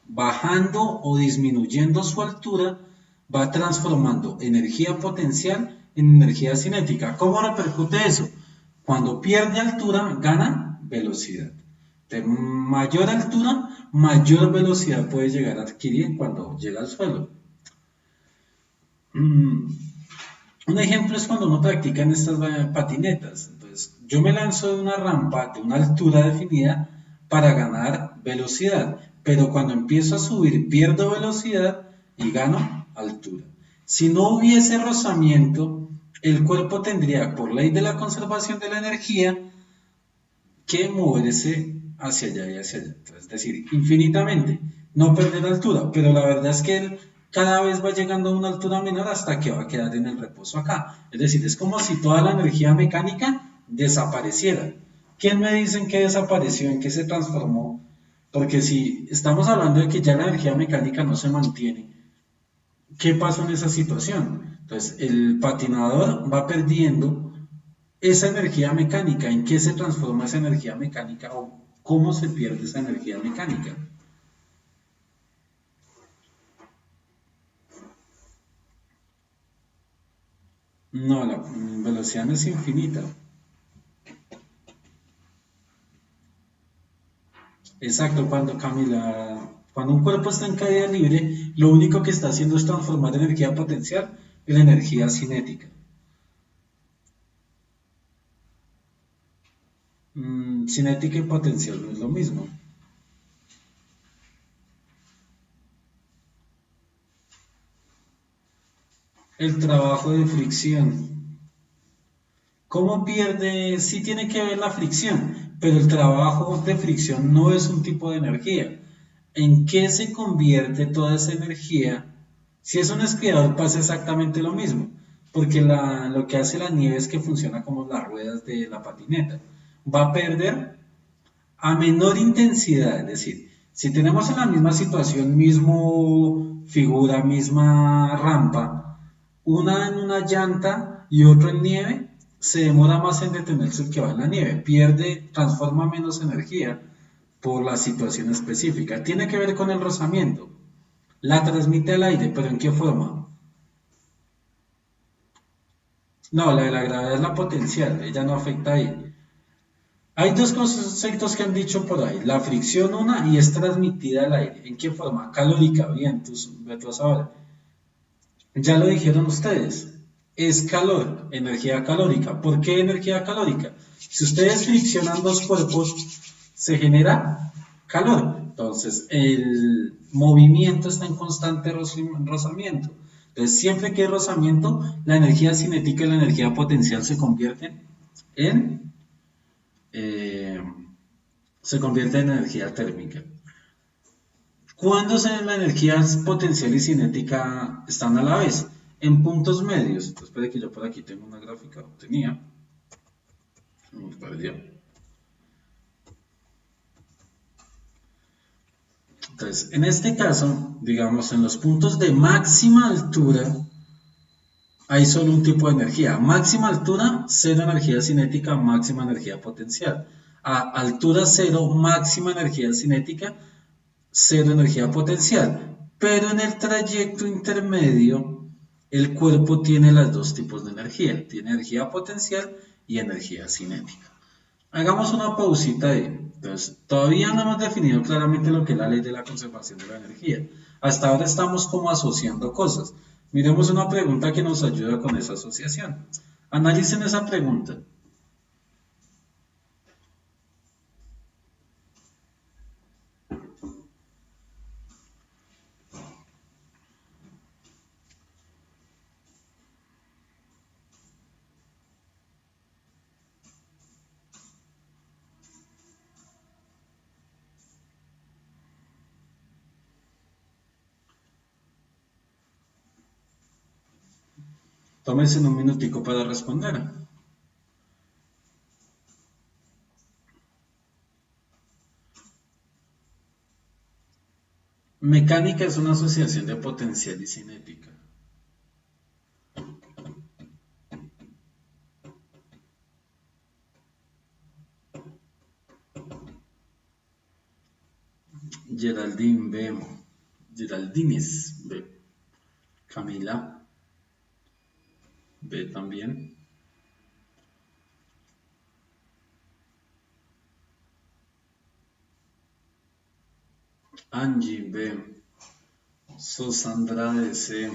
bajando o disminuyendo su altura, va transformando energía potencial en energía cinética. ¿Cómo repercute eso? Cuando pierde altura, gana velocidad. De mayor altura, mayor velocidad puede llegar a adquirir cuando llega al suelo. Un ejemplo es cuando uno practica en estas patinetas. Entonces, yo me lanzo de una rampa de una altura definida para ganar velocidad, pero cuando empiezo a subir pierdo velocidad y gano altura. Si no hubiese rozamiento, el cuerpo tendría, por ley de la conservación de la energía, que moverse hacia allá y hacia allá. Entonces, es decir, infinitamente, no perder altura, pero la verdad es que él cada vez va llegando a una altura menor hasta que va a quedar en el reposo acá. Es decir, es como si toda la energía mecánica desapareciera. ¿Quién me dicen que desapareció, en qué se transformó? Porque si estamos hablando de que ya la energía mecánica no se mantiene, ¿qué pasó en esa situación? Entonces, el patinador va perdiendo esa energía mecánica. ¿En qué se transforma esa energía mecánica o cómo se pierde esa energía mecánica? No, la velocidad no es infinita. Exacto, cuando Camila, cuando un cuerpo está en caída libre, lo único que está haciendo es transformar energía potencial en energía cinética. Cinética y potencial no es lo mismo. El trabajo de fricción. ¿Cómo pierde? Sí tiene que ver la fricción, pero el trabajo de fricción no es un tipo de energía. ¿En qué se convierte toda esa energía? Si es un esquiador pasa exactamente lo mismo, porque lo que hace la nieve es que funciona como las ruedas de la patineta. Va a perder a menor intensidad, es decir, si tenemos en la misma situación, mismo figura, misma rampa, una en una llanta y otro en nieve, se demora más en detenerse el que va en la nieve, pierde, transforma menos energía por la situación específica. Tiene que ver con el rozamiento. La transmite al aire, pero ¿en qué forma? No, la de la gravedad es la potencial, ella no afecta ahí. Hay dos conceptos que han dicho por ahí, la fricción una y es transmitida al aire. ¿En qué forma? Calórica, bien, tú vas a ver. Ya lo dijeron ustedes, es calor, energía calórica. ¿Por qué energía calórica? Si ustedes friccionan dos cuerpos, se genera calor. Entonces, el movimiento está en constante rozamiento. Entonces, siempre que hay rozamiento, la energía cinética y la energía potencial en, eh, se convierte en energía térmica. ¿Cuándo la energía potencial y cinética están a la vez? En puntos medios. Entonces, espere que yo por aquí tengo una gráfica, tenía, me perdió. Entonces, en este caso, digamos, en los puntos de máxima altura, hay solo un tipo de energía. Máxima altura, cero energía cinética, máxima energía potencial. A altura cero, máxima energía cinética, cero energía potencial. Pero en el trayecto intermedio, el cuerpo tiene los dos tipos de energía. Tiene energía potencial y energía cinética. Hagamos una pausita ahí. Entonces, todavía no hemos definido claramente lo que es la ley de la conservación de la energía. Hasta ahora estamos como asociando cosas. Miremos una pregunta que nos ayuda con esa asociación. Analicen esa pregunta. Tómense un minutico para responder. Mecánica es una asociación de potencial y cinética. Geraldine B. Geraldines B. Camila B también. Angie B. Sosandra de C.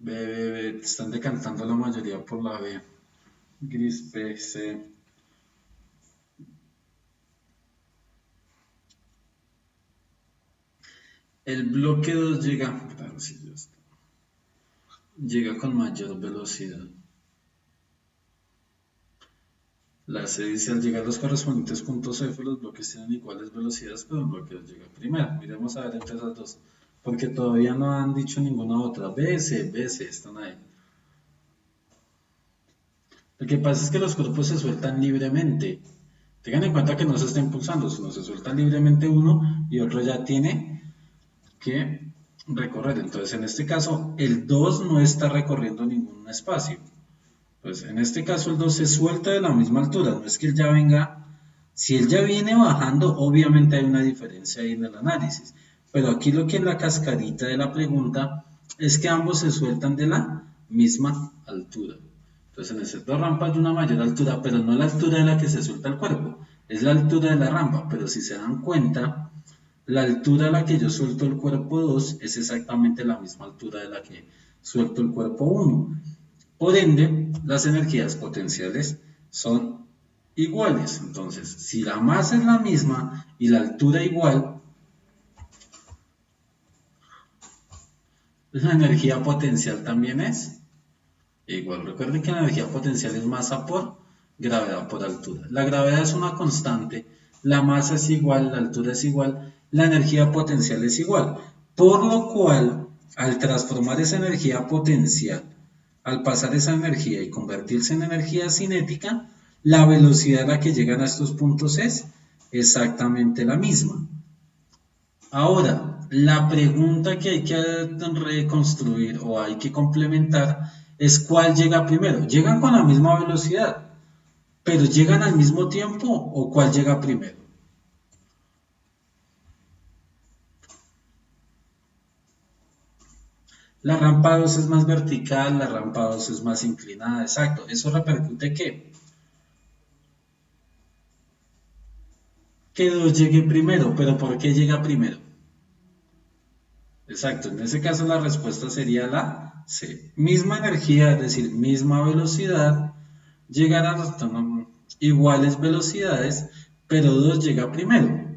B. Están decantando la mayoría por la B. Gris P. C. El bloque 2 llega, claro, sí, ya está, llega con mayor velocidad. La C dice, al llegar a los correspondientes puntos F, los bloques tienen iguales velocidades, pero el bloque 2 llega primero. Miremos a ver entre esas dos, porque todavía no han dicho ninguna otra. B, C, están ahí. Lo que pasa es que los cuerpos se sueltan libremente. Tengan en cuenta que no se está impulsando, sino se suelta libremente uno y otro ya tiene que recorrer. Entonces, en este caso, el 2 no está recorriendo ningún espacio. Pues en este caso el 2 se suelta de la misma altura, no es que él ya venga, si él ya viene bajando, obviamente hay una diferencia ahí en el análisis. Pero aquí lo que es la cascarita de la pregunta es que ambos se sueltan de la misma altura. Entonces en esas dos rampas de una mayor altura, pero no la altura de la que se suelta el cuerpo, es la altura de la rampa. Pero si se dan cuenta, la altura a la que yo suelto el cuerpo 2 es exactamente la misma altura de la que suelto el cuerpo 1. Por ende, las energías potenciales son iguales. Entonces, si la masa es la misma y la altura igual, la energía potencial también es igual. Recuerden que la energía potencial es masa por gravedad por altura. La gravedad es una constante, la masa es igual, la altura es igual, la energía potencial es igual. Por lo cual, al transformar esa energía potencial, al pasar esa energía y convertirse en energía cinética, la velocidad a la que llegan a estos puntos es exactamente la misma. Ahora, la pregunta que hay que reconstruir o hay que complementar es cuál llega primero. ¿Llegan con la misma velocidad, pero llegan al mismo tiempo o cuál llega primero? La rampa 2 es más vertical, la rampa 2 es más inclinada, exacto. ¿Eso repercute qué? Que 2 llegue primero, pero ¿por qué llega primero? Exacto, en ese caso la respuesta sería la C. Misma energía, es decir, misma velocidad, llegarán a iguales velocidades, pero 2 llega primero.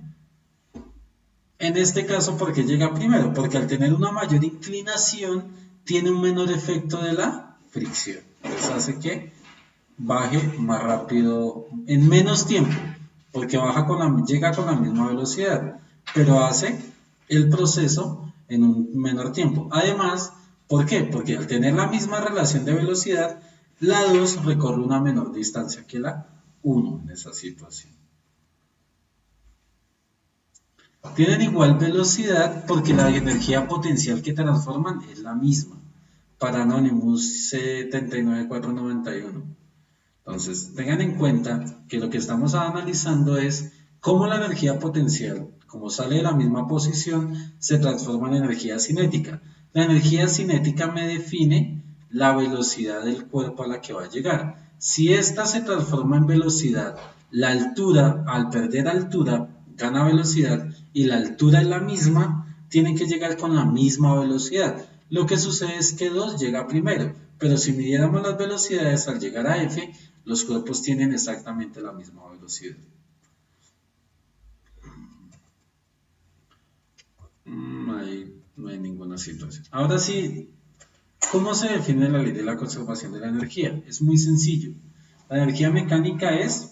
En este caso, ¿por qué llega primero? Porque al tener una mayor inclinación, tiene un menor efecto de la fricción. Entonces hace que baje más rápido, en menos tiempo, porque llega con la misma velocidad, pero hace el proceso en un menor tiempo. Además, ¿por qué? Porque al tener la misma relación de velocidad, la 2 recorre una menor distancia que la 1 en esa situación. Tienen igual velocidad porque la energía potencial que transforman es la misma. Para Anonymous 79491. Entonces, tengan en cuenta que lo que estamos analizando es cómo la energía potencial, como sale de la misma posición, se transforma en energía cinética. La energía cinética me define la velocidad del cuerpo a la que va a llegar. Si esta se transforma en velocidad, la altura, al perder altura, gana velocidad y la altura es la misma, tienen que llegar con la misma velocidad. Lo que sucede es que 2 llega primero, pero si midiéramos las velocidades al llegar a F, los cuerpos tienen exactamente la misma velocidad. Ahí no hay ninguna situación. Ahora sí, ¿cómo se define la ley de la conservación de la energía? Es muy sencillo. La energía mecánica es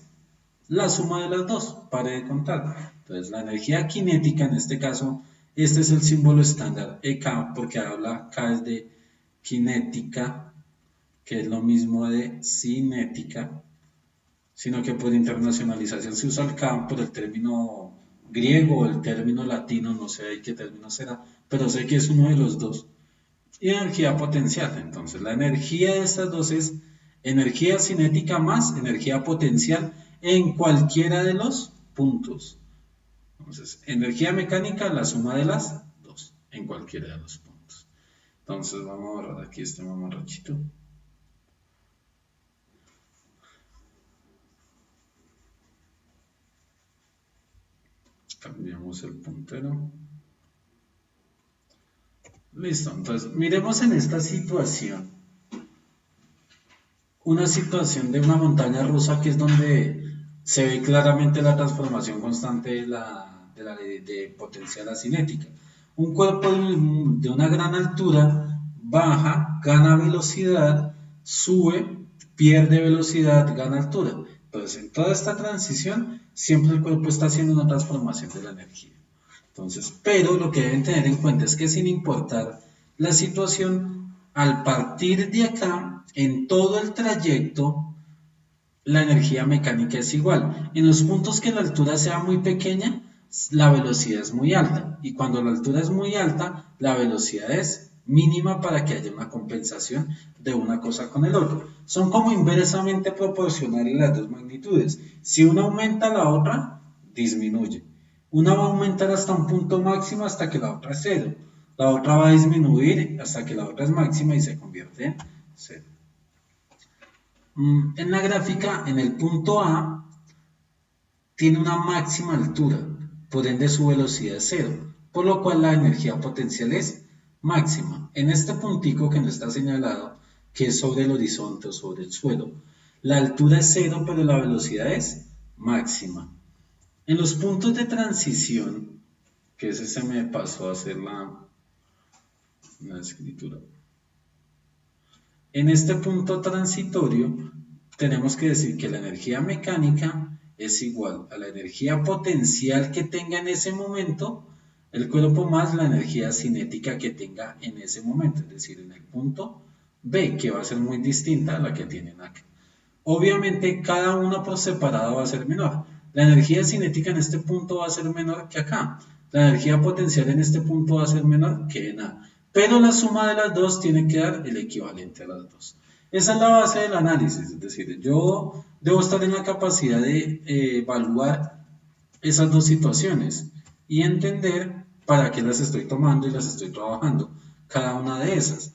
la suma de las dos, pare de contar. Entonces, la energía cinética, en este caso, este es el símbolo estándar, EK, porque habla, K es de cinética, que es lo mismo de cinética, sino que por internacionalización se usa el K por el término griego o el término latino, no sé qué término será, pero sé que es uno de los dos. Y energía potencial, entonces la energía de estas dos es energía cinética más energía potencial en cualquiera de los puntos. Entonces, energía mecánica, la suma de las dos, en cualquiera de los puntos. Entonces, vamos a borrar aquí este mamarrachito. Cambiamos el puntero. Listo, entonces miremos en esta situación. Una situación de una montaña rusa que es donde se ve claramente la transformación constante de la ley de potencial cinética. Un cuerpo de una gran altura baja, gana velocidad, sube, pierde velocidad, gana altura. Entonces, en toda esta transición, siempre el cuerpo está haciendo una transformación de la energía. Entonces, pero lo que deben tener en cuenta es que sin importar la situación, al partir de acá, en todo el trayecto, la energía mecánica es igual. En los puntos que la altura sea muy pequeña, la velocidad es muy alta. Y cuando la altura es muy alta, la velocidad es mínima para que haya una compensación de una cosa con el otro. Son como inversamente proporcionales las dos magnitudes. Si una aumenta, la otra disminuye. Una va a aumentar hasta un punto máximo hasta que la otra es cero. La otra va a disminuir hasta que la otra es máxima y se convierte en cero. En la gráfica, en el punto A, tiene una máxima altura, por ende su velocidad es cero, por lo cual la energía potencial es máxima. En este puntico que no está señalado, que es sobre el horizonte o sobre el suelo, la altura es cero, pero la velocidad es máxima. En los puntos de transición, que ese se me pasó a hacer la escritura. En este punto transitorio, tenemos que decir que la energía mecánica es igual a la energía potencial que tenga en ese momento el cuerpo más la energía cinética que tenga en ese momento, es decir, en el punto B, que va a ser muy distinta a la que tienen acá. Obviamente, cada una por separado va a ser menor. La energía cinética en este punto va a ser menor que acá. La energía potencial en este punto va a ser menor que en A. Pero la suma de las dos tiene que dar el equivalente a las dos. Esa es la base del análisis, es decir, yo debo estar en la capacidad de evaluar esas dos situaciones y entender para qué las estoy tomando y las estoy trabajando, cada una de esas.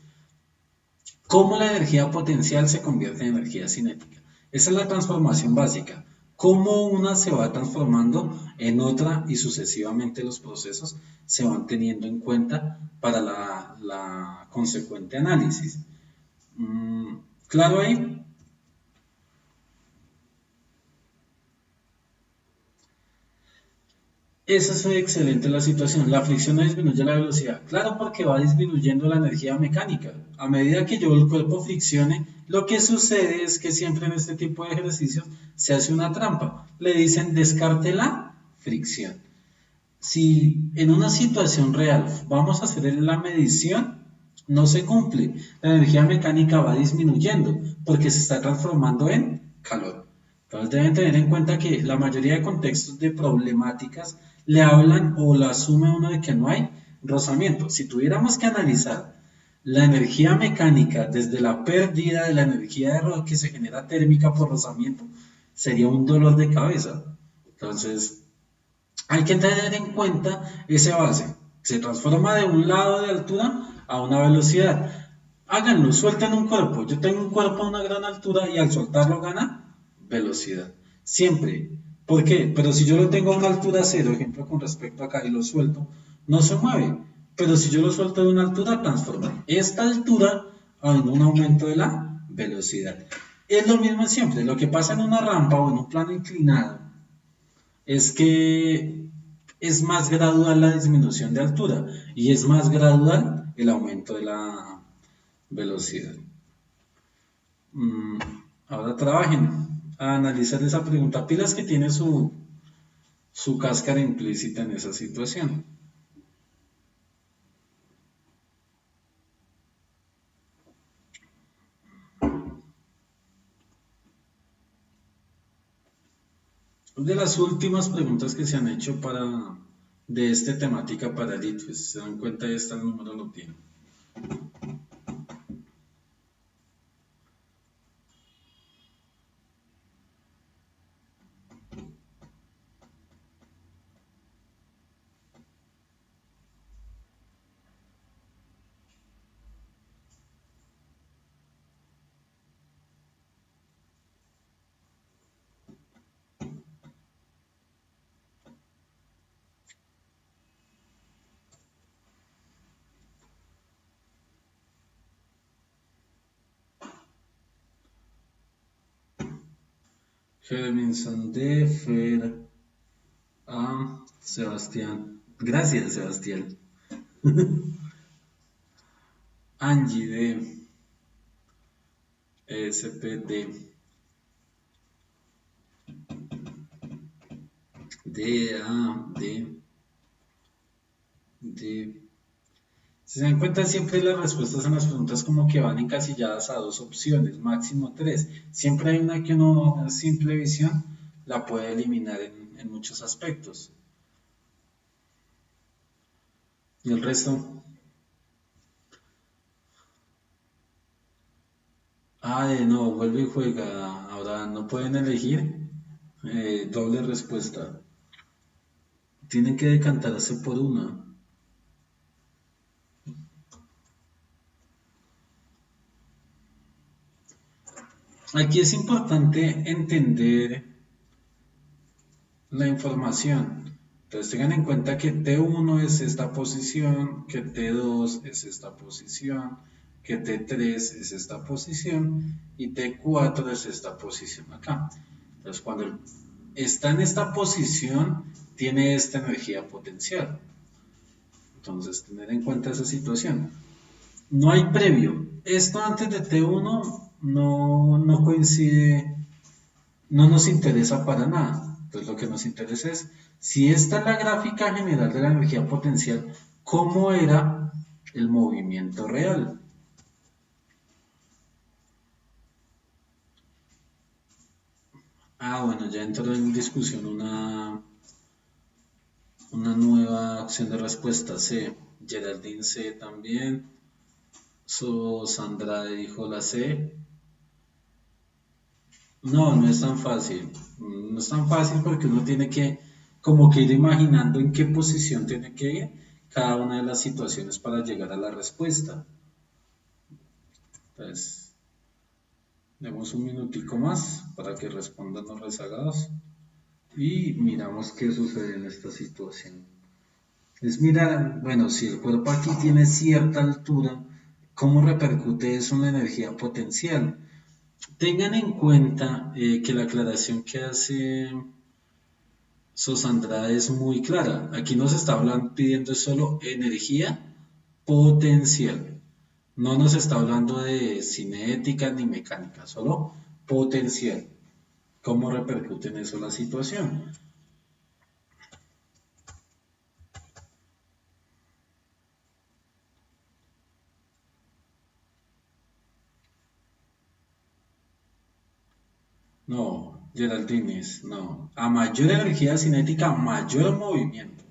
¿Cómo la energía potencial se convierte en energía cinética? Esa es la transformación básica. Cómo una se va transformando en otra y sucesivamente los procesos se van teniendo en cuenta para la consecuente análisis. ¿Claro ahí? Esa es excelente la situación. La fricción no disminuye la velocidad. Claro, porque va disminuyendo la energía mecánica. A medida que yo el cuerpo friccione, lo que sucede es que siempre en este tipo de ejercicios se hace una trampa. Le dicen descarte la fricción. Si en una situación real vamos a hacer la medición, no se cumple. La energía mecánica va disminuyendo porque se está transformando en calor. Entonces deben tener en cuenta que la mayoría de contextos de problemáticas le hablan o la asume uno de que no hay rozamiento. Si tuviéramos que analizar la energía mecánica desde la pérdida de la energía que se genera térmica por rozamiento, sería un dolor de cabeza. Entonces, hay que tener en cuenta ese base. Se transforma de un lado de altura a una velocidad. Háganlo, suelten un cuerpo. Yo tengo un cuerpo a una gran altura y al soltarlo gana velocidad. Siempre. ¿Por qué? Pero si yo lo tengo a una altura cero, ejemplo con respecto acá, y lo suelto, no se mueve. Pero si yo lo suelto de una altura, transforma esta altura en un aumento de la velocidad. Es lo mismo siempre. Lo que pasa en una rampa o en un plano inclinado es que es más gradual la disminución de altura y es más gradual el aumento de la velocidad. Ahora trabajen a analizar esa pregunta. Pilas que tiene su cáscara implícita en esa situación. De las últimas preguntas que se han hecho de esta temática para el pues se dan cuenta, ya está el número, lo tiene. Germinson de Fer a Sebastián. Gracias, Sebastián. Angie de SPD de. Si se dan cuenta, siempre las respuestas en las preguntas como que van encasilladas a dos opciones, máximo tres. Siempre hay una que uno, a simple visión, la puede eliminar en muchos aspectos. Y el resto. De nuevo, vuelve y juega. Ahora no pueden elegir. Doble respuesta. Tienen que decantarse por una. Aquí es importante entender la información. Entonces tengan en cuenta que T1 es esta posición, que T2 es esta posición, que T3 es esta posición y T4 es esta posición acá. Entonces cuando está en esta posición, tiene esta energía potencial. Entonces tener en cuenta esa situación. No hay previo. Esto antes de T1 no coincide, no nos interesa para nada. Entonces lo que nos interesa es, si esta es la gráfica general de la energía potencial, ¿cómo era el movimiento real? Bueno, ya entró en discusión una nueva opción de respuesta C. Geraldine C también. Sandra dijo la C. No es tan fácil. No es tan fácil porque uno tiene que como que ir imaginando en qué posición tiene que ir cada una de las situaciones para llegar a la respuesta. Entonces, demos un minutico más para que respondan los rezagados y miramos qué sucede en esta situación. Es mirar, bueno, si el cuerpo aquí tiene cierta altura, ¿cómo repercute eso en la energía potencial? Tengan en cuenta que la aclaración que hace Sosandra es muy clara. Aquí nos está pidiendo solo energía potencial. No nos está hablando de cinética ni mecánica, solo potencial. ¿Cómo repercute en eso la situación? No, Geraldines, no. A mayor energía cinética, mayor movimiento.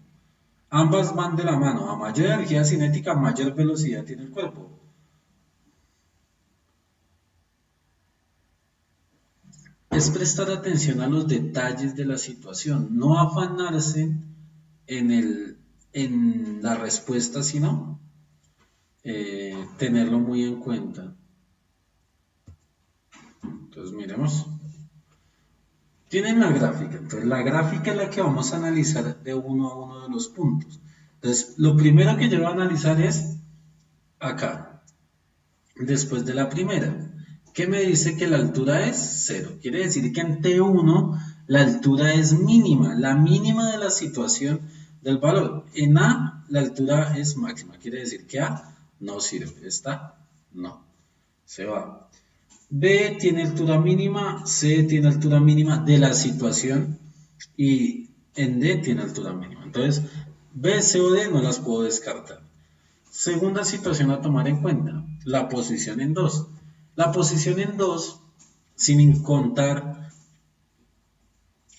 Ambas van de la mano. A mayor energía cinética, mayor velocidad tiene el cuerpo. Es prestar atención a los detalles de la situación, no afanarse en la respuesta, sino tenerlo muy en cuenta. Entonces miremos. Tienen la gráfica, entonces la gráfica es la que vamos a analizar de uno a uno de los puntos. Entonces lo primero que yo voy a analizar es acá, después de la primera, que me dice que la altura es 0. Quiere decir que en T1 la altura es mínima, la mínima de la situación del valor. En A la altura es máxima, quiere decir que A no sirve, esta no, se va. B tiene altura mínima, C tiene altura mínima de la situación y en D tiene altura mínima. Entonces, B, C o D no las puedo descartar. Segunda situación a tomar en cuenta, la posición en 2. La posición en 2, sin contar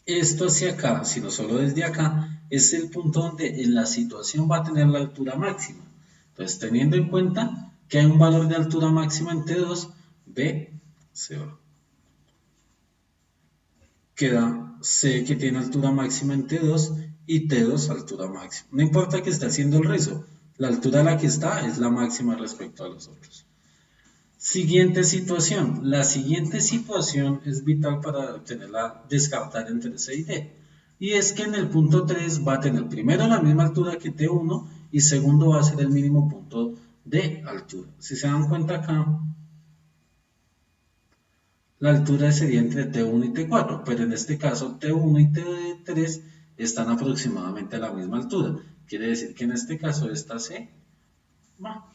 esto hacia acá, sino solo desde acá, es el punto donde en la situación va a tener la altura máxima. Entonces, teniendo en cuenta que hay un valor de altura máxima en T2, B se va. Queda C que tiene altura máxima en T2 y T2 altura máxima. No importa que esté haciendo el rezo, la altura a la que está es la máxima respecto a los otros. Siguiente situación. La siguiente situación es vital para tenerla descartar entre C y D. Y es que en el punto 3 va a tener primero la misma altura que T1 y segundo va a ser el mínimo punto de altura. Si se dan cuenta acá, La altura sería entre T1 y T4, pero en este caso T1 y T3 están aproximadamente a la misma altura. Quiere decir que en este caso esta C va.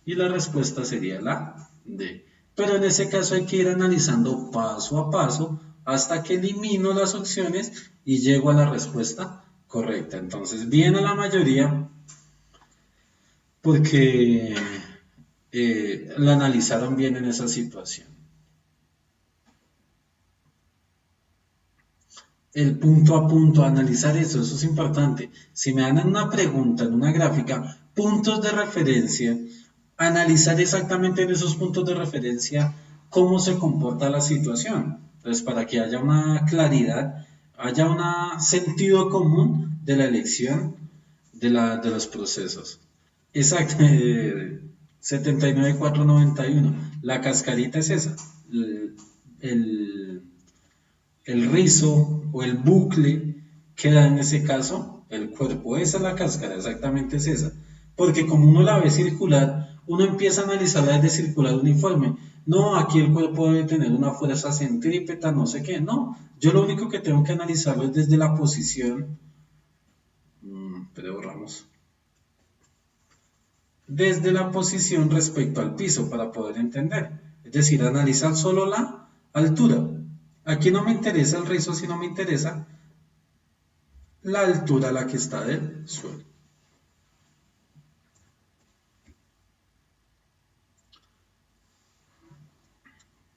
Y la respuesta sería la D. Pero en ese caso hay que ir analizando paso a paso hasta que elimino las opciones y llego a la respuesta correcta. Entonces, bien a la mayoría porque la analizaron bien en esa situación. El punto a punto, analizar eso es importante. Si me dan una pregunta en una gráfica, puntos de referencia, analizar exactamente en esos puntos de referencia cómo se comporta la situación. Entonces, para que haya una claridad, haya un sentido común de la elección de los procesos. Exacto, 79,491. La cascarita es esa. El, el rizo o el bucle queda en ese caso el cuerpo. Esa es la cáscara, exactamente es esa. Porque como uno la ve circular, uno empieza a analizarla desde circular uniforme. No, aquí el cuerpo debe tener una fuerza centrípeta, no sé qué. No, yo lo único que tengo que analizarlo es desde la posición. Pero borramos. Desde la posición respecto al piso para poder entender. Es decir, analizar solo la altura. Aquí no me interesa el rizo, sino me interesa la altura a la que está del suelo.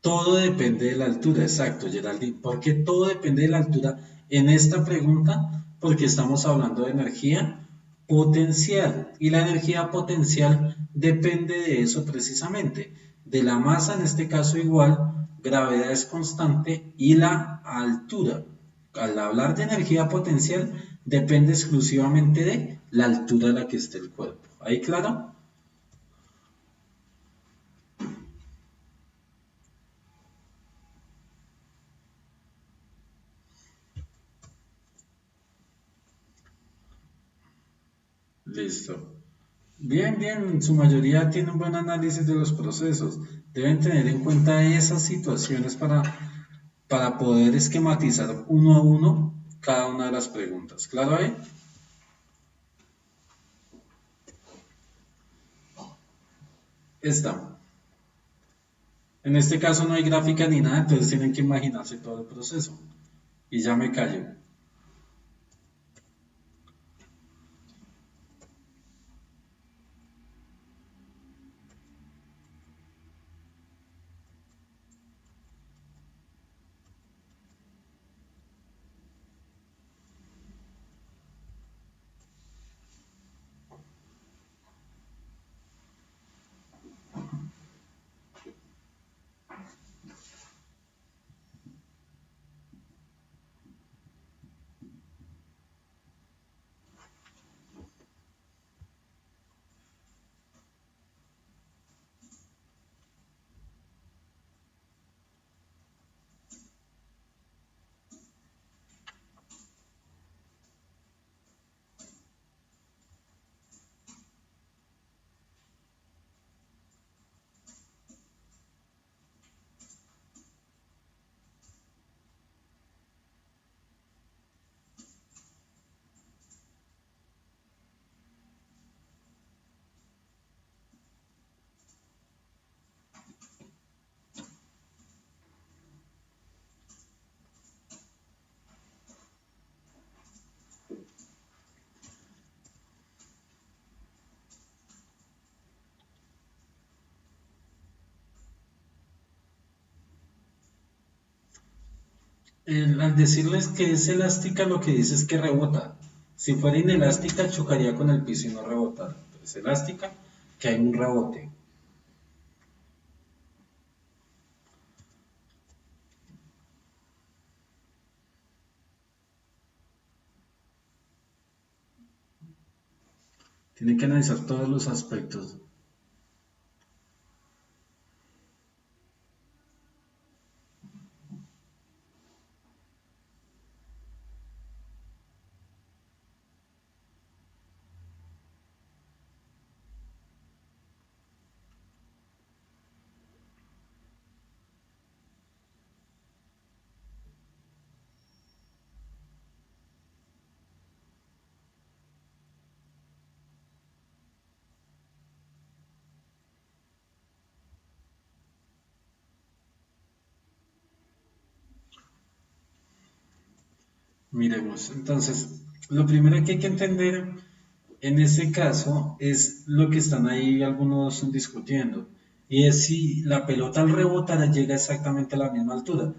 Todo depende de la altura, exacto, Geraldine. ¿Por qué todo depende de la altura en esta pregunta? Porque estamos hablando de energía potencial y la energía potencial depende de eso precisamente, de la masa en este caso igual, gravedad es constante y la altura. Al hablar de energía potencial depende exclusivamente de la altura a la que esté el cuerpo. ¿Ahí claro? Listo. Bien, bien, en su mayoría tienen buen análisis de los procesos. Deben tener en cuenta esas situaciones para poder esquematizar uno a uno cada una de las preguntas. ¿Claro ahí? Está. En este caso no hay gráfica ni nada, entonces tienen que imaginarse todo el proceso. Y ya me callo. Al decirles que es elástica, lo que dice es que rebota. Si fuera inelástica, chocaría con el piso y no rebota. Es elástica, que hay un rebote. Tiene que analizar todos los aspectos. Miremos, entonces, lo primero que hay que entender en ese caso es lo que están ahí algunos discutiendo, y es si la pelota al rebotar llega exactamente a la misma altura.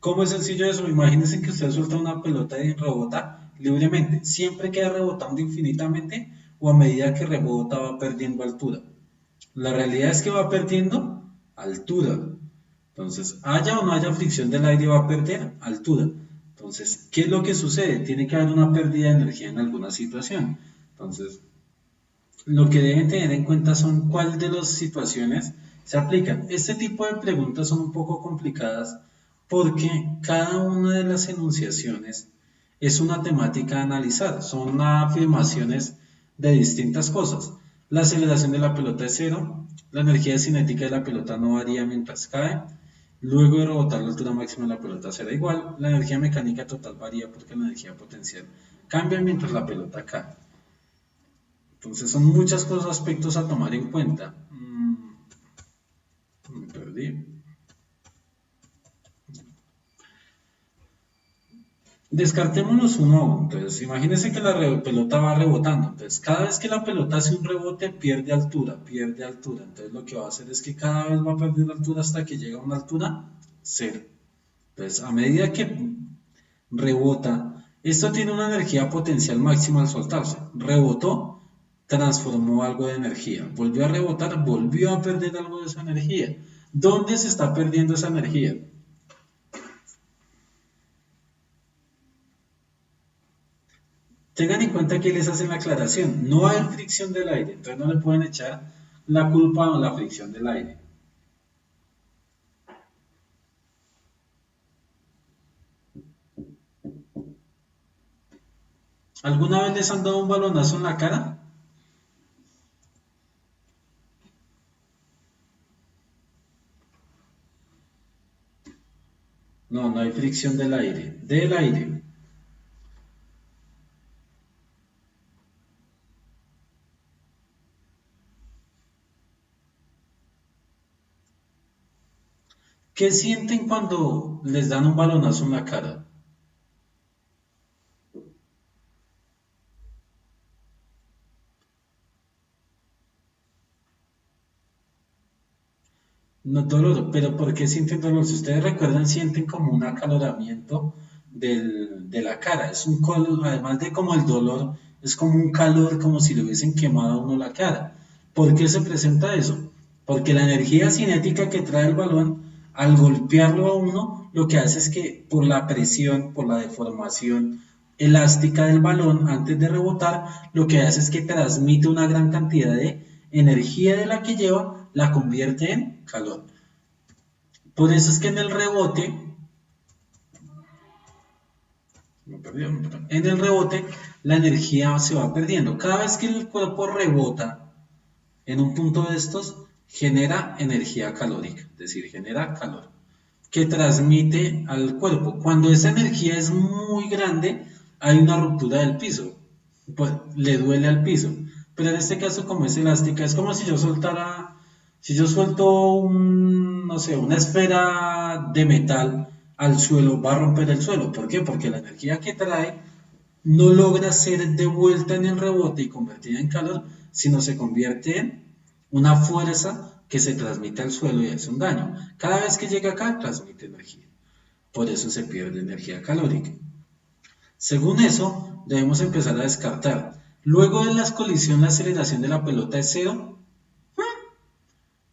¿Cómo es sencillo eso? Imagínense que usted suelta una pelota y rebota libremente. Siempre queda rebotando infinitamente o a medida que rebota va perdiendo altura. La realidad es que va perdiendo altura. Entonces, haya o no haya fricción del aire, va a perder altura. Entonces, ¿qué es lo que sucede? Tiene que haber una pérdida de energía en alguna situación. Entonces, lo que deben tener en cuenta son cuál de las situaciones se aplican. Este tipo de preguntas son un poco complicadas porque cada una de las enunciaciones es una temática a analizar, son afirmaciones de distintas cosas. La aceleración de la pelota es cero, la energía cinética de la pelota no varía mientras cae, luego de rebotar la altura máxima de la pelota será igual, la energía mecánica total varía porque la energía potencial cambia mientras la pelota cae. Entonces son muchas cosas, aspectos a tomar en cuenta. Me perdí. Descartémonos uno a uno. Entonces, imagínense que la pelota va rebotando. Entonces, cada vez que la pelota hace un rebote, pierde altura, pierde altura. Entonces, lo que va a hacer es que cada vez va perdiendo altura hasta que llega a una altura cero. Entonces, a medida que rebota, esto tiene una energía potencial máxima al soltarse. Rebotó, transformó algo de energía. Volvió a rebotar, volvió a perder algo de esa energía. ¿Dónde se está perdiendo esa energía? Tengan en cuenta que les hacen la aclaración. No hay fricción del aire, entonces no le pueden echar la culpa a la fricción del aire. ¿Alguna vez les han dado un balonazo en la cara? No, no hay fricción del aire. Del aire. ¿Qué sienten cuando les dan un balonazo en la cara? No dolor, pero ¿por qué sienten dolor? Si ustedes recuerdan, sienten como un acaloramiento de la cara. Es un color, además de como el dolor, es como un calor, como si le hubiesen quemado a uno la cara. ¿Por qué se presenta eso? Porque la energía cinética que trae el balón, al golpearlo a uno, lo que hace es que por la presión, por la deformación elástica del balón antes de rebotar, lo que hace es que transmite una gran cantidad de energía de la que lleva, la convierte en calor. Por eso es que en el rebote, en el rebote la energía se va perdiendo. Cada vez que el cuerpo rebota en un punto de estos, genera energía calórica, es decir, genera calor, que transmite al cuerpo. Cuando esa energía es muy grande, hay una ruptura del piso, pues le duele al piso. Pero en este caso, como es elástica, es como si yo soltara, si yo suelto un, no sé, una esfera de metal al suelo, va a romper el suelo. ¿Por qué? Porque la energía que trae no logra ser devuelta en el rebote y convertida en calor, sino se convierte en una fuerza que se transmite al suelo y hace un daño. Cada vez que llega acá, transmite energía. Por eso se pierde energía calórica. Según eso, debemos empezar a descartar. Luego de la colisión, la aceleración de la pelota es cero.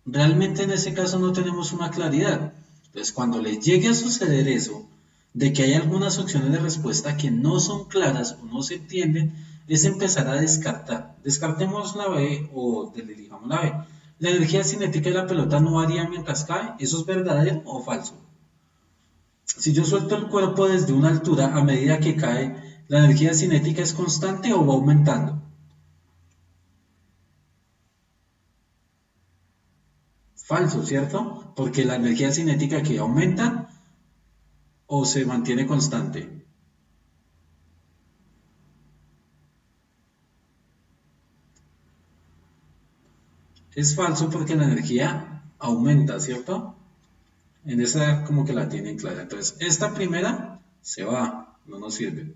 Realmente en ese caso no tenemos una claridad. Entonces, cuando les llegue a suceder eso, de que hay algunas opciones de respuesta que no son claras o no se entienden, es empezar a descartar. Descartemos la B o elijamos la B. La energía cinética de la pelota no varía mientras cae. ¿Eso es verdadero o falso? Si yo suelto el cuerpo desde una altura a medida que cae, ¿la energía cinética es constante o va aumentando? Falso, ¿cierto? Porque la energía cinética que aumenta o se mantiene constante. Es falso porque la energía aumenta, ¿cierto? En esa como que la tienen clara. Entonces, esta primera se va. no nos sirve.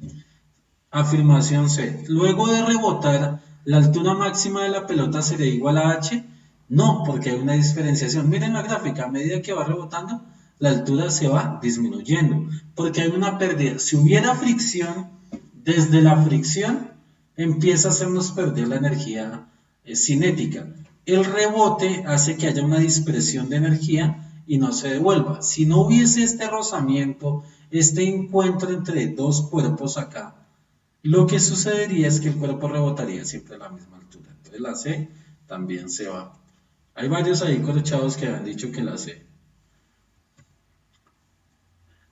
Afirmación C. Luego de rebotar, ¿la altura máxima de la pelota sería igual a h? No, porque hay una diferenciación. Miren la gráfica, a medida que va rebotando, la altura se va disminuyendo, porque hay una pérdida. Si hubiera fricción, desde la fricción empieza a hacernos perder la energía cinética. El rebote hace que haya una dispersión de energía y no se devuelva. Si no hubiese este rozamiento, este encuentro entre dos cuerpos acá, lo que sucedería es que el cuerpo rebotaría siempre a la misma altura. Entonces la C también se va. Hay varios ahí corchados que han dicho que la C.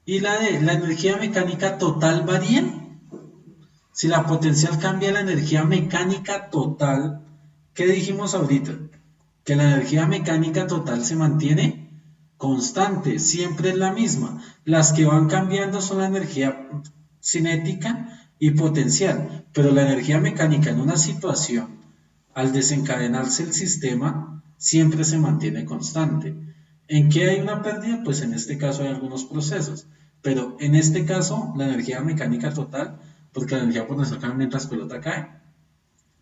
Y la D, ¿la energía mecánica total varía? Si la potencial cambia, la energía mecánica total, ¿qué dijimos ahorita? Que la energía mecánica total se mantiene constante, siempre es la misma. Las que van cambiando son la energía cinética y potencial, pero la energía mecánica en una situación, al desencadenarse el sistema, siempre se mantiene constante. ¿En qué hay una pérdida? Pues en este caso hay algunos procesos, pero en este caso la energía mecánica total, porque la energía potencial cambia mientras pelota cae.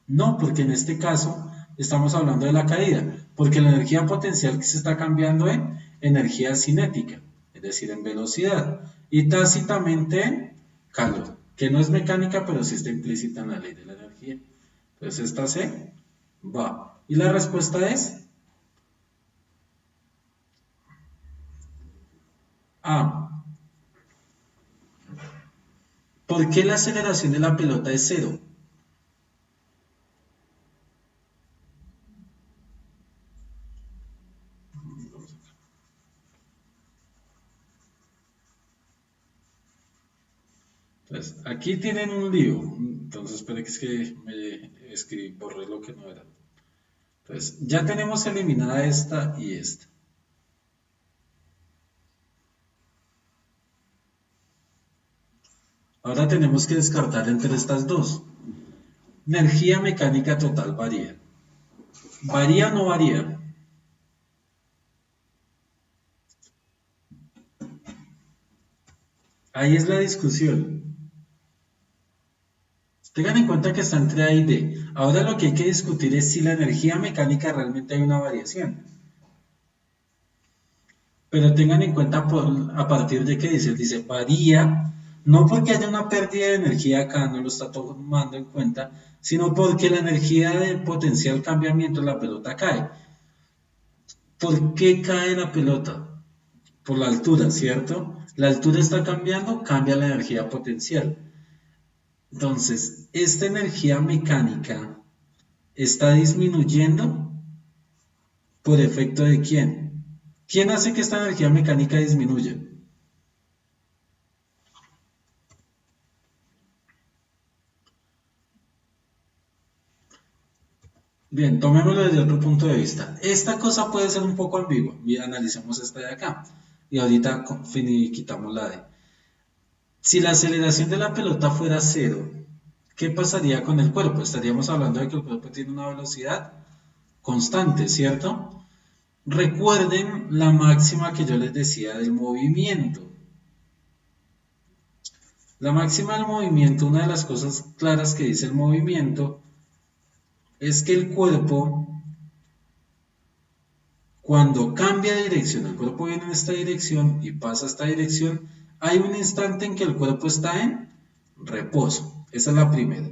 No, porque en este caso estamos hablando de la caída, porque la energía potencial que se está cambiando en energía cinética, es decir, en velocidad, y tácitamente en calor, que no es mecánica, pero sí está implícita en la ley de la energía. Entonces esta C va. Y la respuesta es A. ¿Por qué la aceleración de la pelota es cero? Entonces, aquí tienen un lío. Entonces, espere que es que me escribí, borré lo que no era. Entonces, ya tenemos eliminada esta y esta. Ahora tenemos que descartar entre estas dos. Energía mecánica total varía. ¿Varía o no varía? Ahí es la discusión. Tengan en cuenta que está entre A y D. Ahora lo que hay que discutir es si la energía mecánica realmente hay una variación. Pero tengan en cuenta a partir de qué dice varía, no porque haya una pérdida de energía acá, no lo está tomando en cuenta, sino porque la energía de potencial cambia mientras la pelota cae. ¿Por qué cae la pelota? Por la altura, ¿cierto? La altura está cambiando, cambia la energía potencial. Entonces, esta energía mecánica está disminuyendo por efecto de quién. ¿Quién hace que esta energía mecánica disminuya? Bien, tomémoslo desde otro punto de vista. Esta cosa puede ser un poco ambigua. Y analicemos esta de acá. Y ahorita quitamos la de. Si la aceleración de la pelota fuera cero, ¿qué pasaría con el cuerpo? Estaríamos hablando de que el cuerpo tiene una velocidad constante, ¿cierto? Recuerden la máxima que yo les decía del movimiento. La máxima del movimiento, una de las cosas claras que dice el movimiento, es que el cuerpo, cuando cambia de dirección, el cuerpo viene en esta dirección y pasa a esta dirección, hay un instante en que el cuerpo está en reposo. Esa es la primera.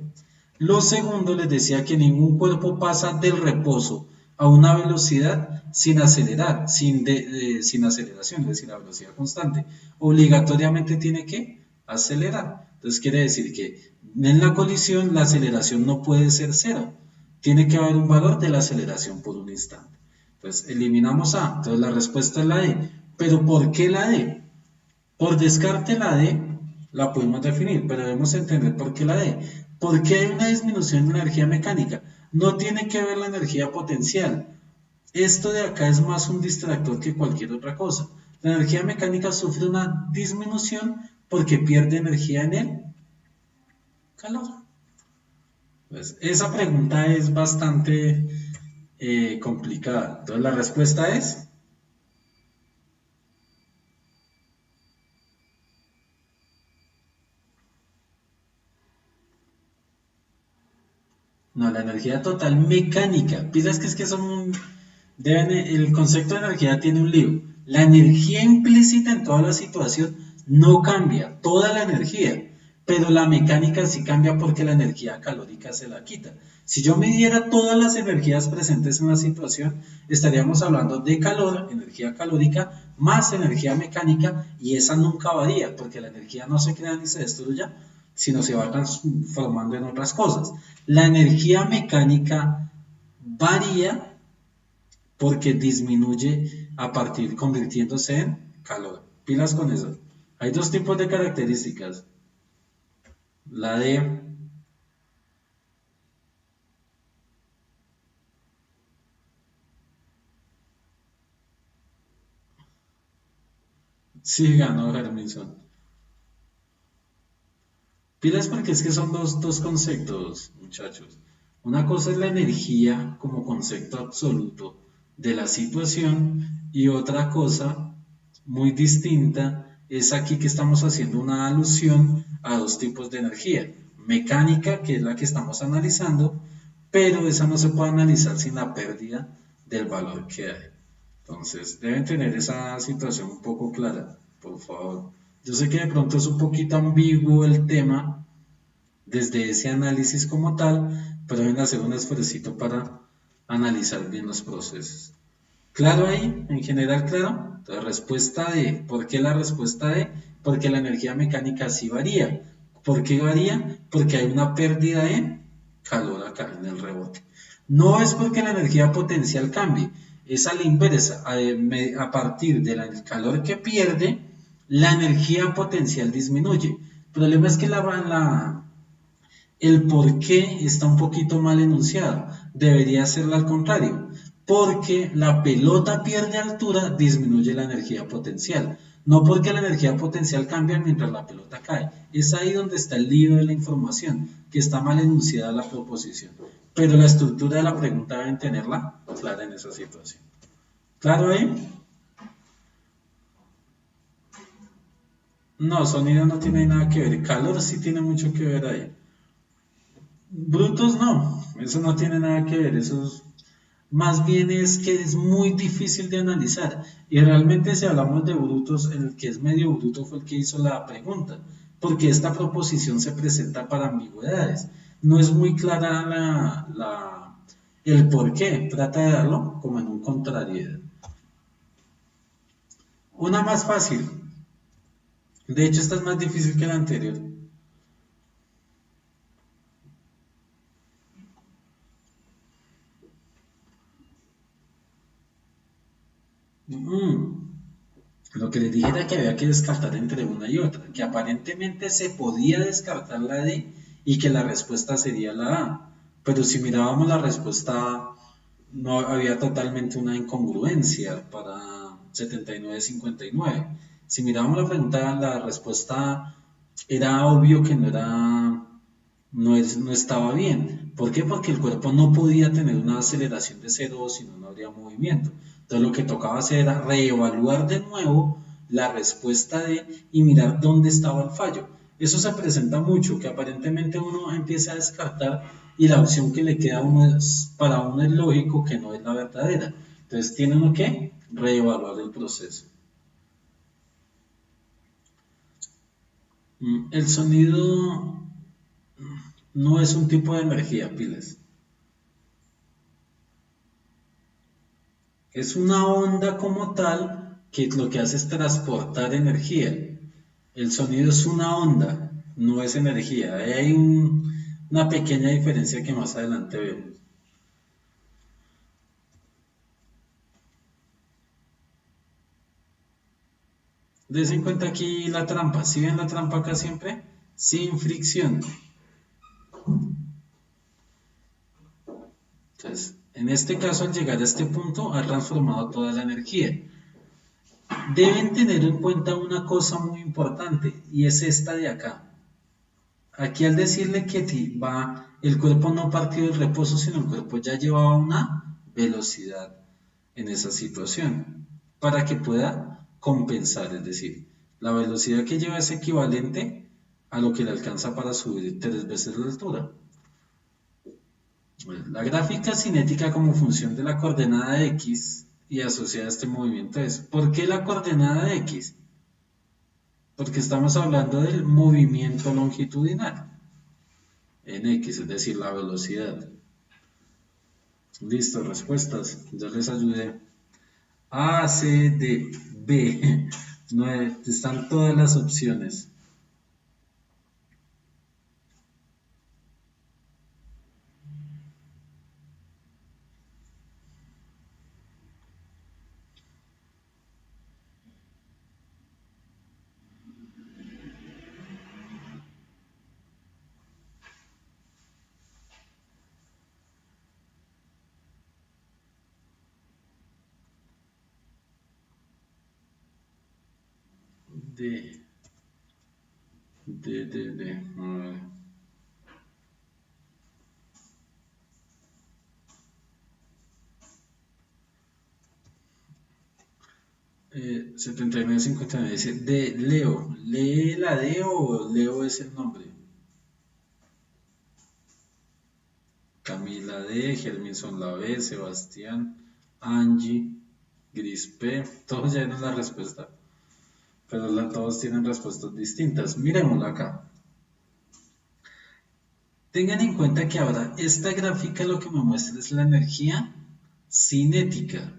Lo segundo, les decía que ningún cuerpo pasa del reposo a una velocidad sin acelerar, sin aceleración, es decir, a velocidad constante. Obligatoriamente tiene que acelerar. Entonces quiere decir que en la colisión la aceleración no puede ser cero. Tiene que haber un valor de la aceleración por un instante. Entonces eliminamos A. Entonces la respuesta es la D. ¿Pero por qué la D? Por descarte la D la podemos definir, pero debemos entender por qué la D. ¿Por qué hay una disminución de la energía mecánica? No tiene que ver la energía potencial. Esto de acá es más un distractor que cualquier otra cosa. La energía mecánica sufre una disminución porque pierde energía en el calor. Pues esa pregunta es bastante complicada. Entonces la respuesta es No, la energía total mecánica. Piensas que es que son el concepto de energía tiene un lío. La energía implícita en toda la situación no cambia, toda la energía, pero la mecánica sí cambia porque la energía calórica se la quita. Si yo midiera todas las energías presentes en la situación, estaríamos hablando de calor, energía calórica, más energía mecánica, y esa nunca varía, porque la energía no se crea ni se destruye, sino se va transformando en otras cosas. La energía mecánica varía porque disminuye a partir convirtiéndose en calor. Pilas con eso. Hay dos tipos de características. La de sí ganó Herminson. Pilas porque es que son dos conceptos, muchachos. Una cosa es la energía como concepto absoluto de la situación y otra cosa muy distinta es aquí que estamos haciendo una alusión a dos tipos de energía. Mecánica, que es la que estamos analizando, pero esa no se puede analizar sin la pérdida del valor que hay. Entonces, deben tener esa situación un poco clara, por favor. Yo sé que de pronto es un poquito ambiguo el tema desde ese análisis como tal, pero deben hacer un esfuerzo para analizar bien los procesos. Claro ahí, en general claro, la respuesta de, ¿por qué la respuesta de? Porque la energía mecánica sí varía. ¿Por qué varía? Porque hay una pérdida de calor acá en el rebote. No es porque la energía potencial cambie, es a la inversa, a partir del calor que pierde, la energía potencial disminuye. El problema es que el por qué está un poquito mal enunciado. Debería serlo al contrario. Porque la pelota pierde altura, disminuye la energía potencial. No porque la energía potencial cambia mientras la pelota cae. Es ahí donde está el lío de la información, que está mal enunciada la proposición. Pero la estructura de la pregunta deben tenerla clara en esa situación. ¿Claro ahí? No, sonido no tiene nada que ver. Calor sí tiene mucho que ver ahí. Brutos no, eso no tiene nada que ver, más bien es que es muy difícil de analizar. Y realmente si hablamos de brutos, el que es medio bruto fue el que hizo la pregunta, porque esta proposición se presenta para ambigüedades. No es muy clara el por qué, trata de darlo como en un contrariedad. Una más fácil, de hecho esta es más difícil que la anterior. Mm, Lo que les dije era que había que descartar entre una y otra, que aparentemente se podía descartar la D y que la respuesta sería la A. Pero si mirábamos la respuesta A, no había totalmente una incongruencia para 79-59. Si mirábamos la pregunta, la respuesta A era obvio que no estaba bien. ¿Por qué? Porque el cuerpo no podía tener una aceleración de 0, si no, no habría movimiento. Entonces lo que tocaba hacer era reevaluar de nuevo la respuesta de y mirar dónde estaba el fallo. Eso se presenta mucho, que aparentemente uno empieza a descartar y la opción que le queda a uno para uno es lógico que no es la verdadera. Entonces tiene uno que reevaluar el proceso. El sonido no es un tipo de energía, pilas. Es una onda como tal que lo que hace es transportar energía. El sonido es una onda, no es energía. Hay una pequeña diferencia que más adelante vemos. Des en cuenta aquí la trampa. ¿Sí ven la trampa acá siempre? Sin fricción. Entonces, en este caso, al llegar a este punto, ha transformado toda la energía. Deben tener en cuenta una cosa muy importante y es esta de acá. Aquí al decirle que el cuerpo no partió del reposo, sino el cuerpo ya llevaba una velocidad en esa situación para que pueda compensar, es decir, la velocidad que lleva es equivalente a lo que le alcanza para subir 3 veces la altura. La gráfica cinética como función de la coordenada X y asociada a este movimiento es, ¿por qué la coordenada X? Porque estamos hablando del movimiento longitudinal en X, es decir, la velocidad. Listo, respuestas. Ya les ayudé. A, C, D, B. No, están todas las opciones. D, D. A ver. 79-59 dice de Leo. ¿Lee la D o Leo es el nombre? Camila D, Germinson la B, Sebastián, Angie, Grispe, todos ya tienen la respuesta, pero todos tienen respuestas distintas. Miremoslo acá. Tengan en cuenta que ahora esta gráfica lo que me muestra es la energía cinética.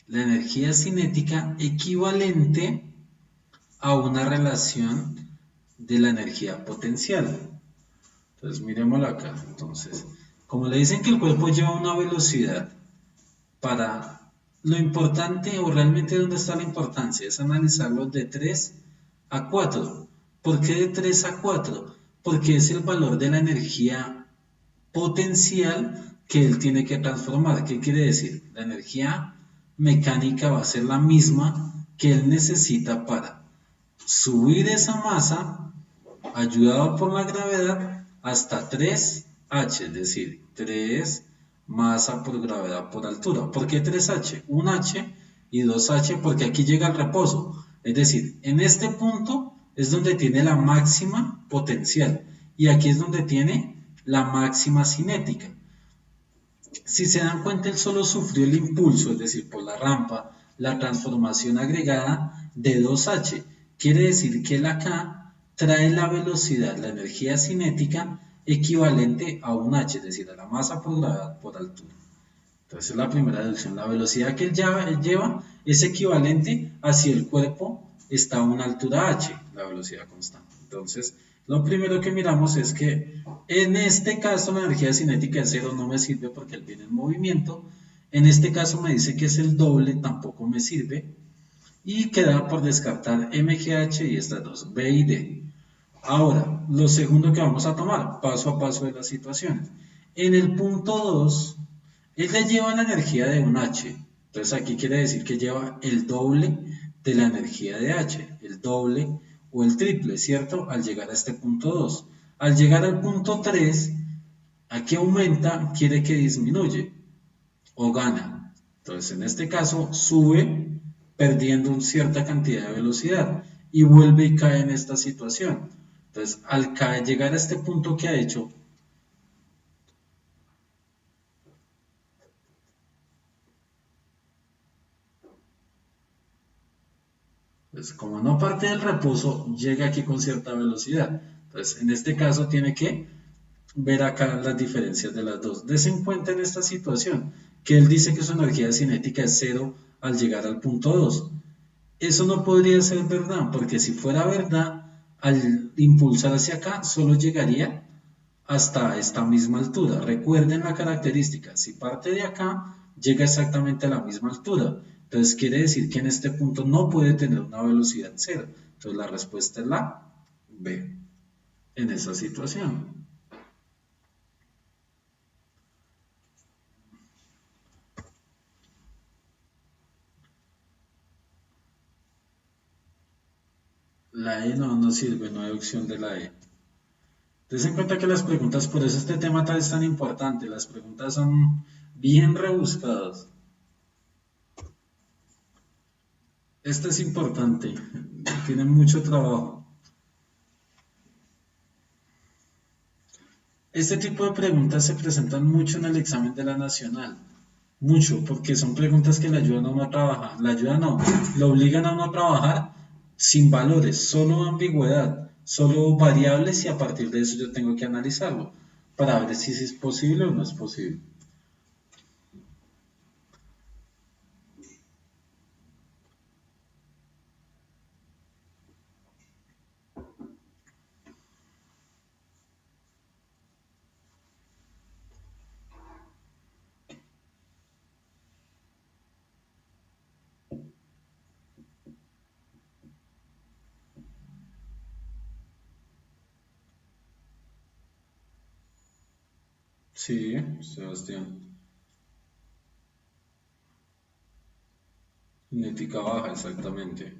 La energía cinética equivalente a una relación de la energía potencial. Entonces miremoslo acá. Entonces, como le dicen que el cuerpo lleva una velocidad, para lo importante o realmente dónde está la importancia es analizarlo de 3 a 4. ¿Por qué de 3 a 4? Porque es el valor de la energía potencial que él tiene que transformar. ¿Qué quiere decir? La energía mecánica va a ser la misma que él necesita para subir esa masa ayudado por la gravedad hasta 3h, es decir, 3 masa por gravedad por altura. ¿Por qué 3h? 1h y 2h porque aquí llega el reposo. Es decir, en este punto es donde tiene la máxima potencial y aquí es donde tiene la máxima cinética. Si se dan cuenta, él solo sufrió el impulso, es decir, por la rampa, la transformación agregada de 2h. Quiere decir que el acá trae la velocidad, la energía cinética equivalente a un h, es decir, a la masa por gravedad por altura. Entonces, es la primera deducción. La velocidad que él lleva es equivalente a si el cuerpo está a una altura h, la velocidad constante. Entonces, lo primero que miramos es que en este caso la energía cinética de 0 no me sirve porque él viene en movimiento. En este caso me dice que es el doble, tampoco me sirve. Y queda por descartar MGH y estas dos, B y D. Ahora, lo segundo que vamos a tomar, paso a paso de las situaciones. En el punto 2, él le lleva la energía de un H. Entonces aquí quiere decir que lleva el doble de la energía de H, el doble o el triple, ¿cierto? Al llegar a este punto 2. Al llegar al punto 3, aquí aumenta, quiere que disminuye o gana. Entonces en este caso sube perdiendo una cierta cantidad de velocidad y vuelve y cae en esta situación. Entonces al llegar a este punto que ha hecho, pues como no parte del reposo, llega aquí con cierta velocidad. Entonces en este caso tiene que ver acá las diferencias de las dos. Des en cuenta en esta situación que él dice que su energía cinética es cero al llegar al punto 2. Eso no podría ser verdad, porque si fuera verdad, al impulsar hacia acá, solo llegaría hasta esta misma altura. Recuerden la característica, si parte de acá, llega exactamente a la misma altura. Entonces quiere decir que en este punto no puede tener una velocidad cero. Entonces la respuesta es la B, en esa situación. La E no sirve, no hay opción de la E. Ten en cuenta que las preguntas, por eso este tema es tan importante, las preguntas son bien rebuscadas. Este es importante, tiene mucho trabajo. Este tipo de preguntas se presentan mucho en el examen de la nacional. Mucho, porque son preguntas que le ayudan a uno a trabajar. Le ayudan a uno, lo obligan a uno a trabajar sin valores, solo ambigüedad, solo variables y a partir de eso yo tengo que analizarlo para ver si es posible o no es posible. Sí, Sebastián. Cinética baja, exactamente.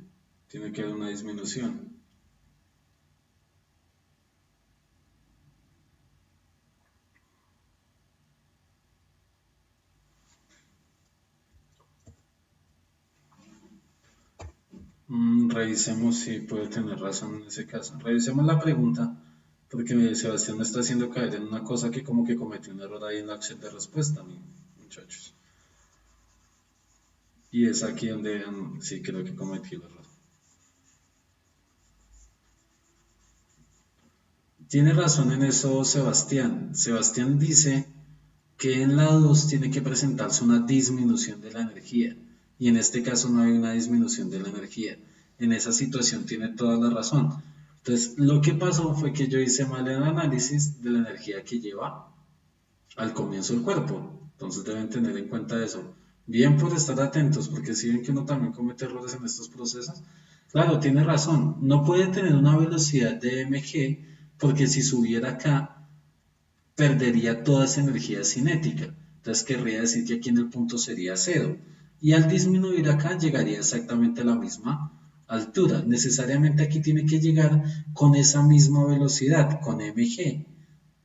Tiene que haber una disminución. Revisemos si puede tener razón en ese caso. Revisemos la pregunta, porque Sebastián me está haciendo caer en una cosa que como que cometió un error ahí en la opción de respuesta, muchachos. Y es aquí donde sí creo que cometí el error. Tiene razón en eso Sebastián. Sebastián dice que en la 2 tiene que presentarse una disminución de la energía. Y en este caso no hay una disminución de la energía. En esa situación tiene toda la razón. Entonces, lo que pasó fue que yo hice mal el análisis de la energía que lleva al comienzo del cuerpo. Entonces deben tener en cuenta eso. Bien por estar atentos, porque si ven que uno también comete errores en estos procesos. Claro, tiene razón. No puede tener una velocidad de mg, porque si subiera acá, perdería toda esa energía cinética. Entonces querría decir que aquí en el punto sería cero. Y al disminuir acá llegaría exactamente a la misma altura. Necesariamente aquí tiene que llegar con esa misma velocidad, con mg.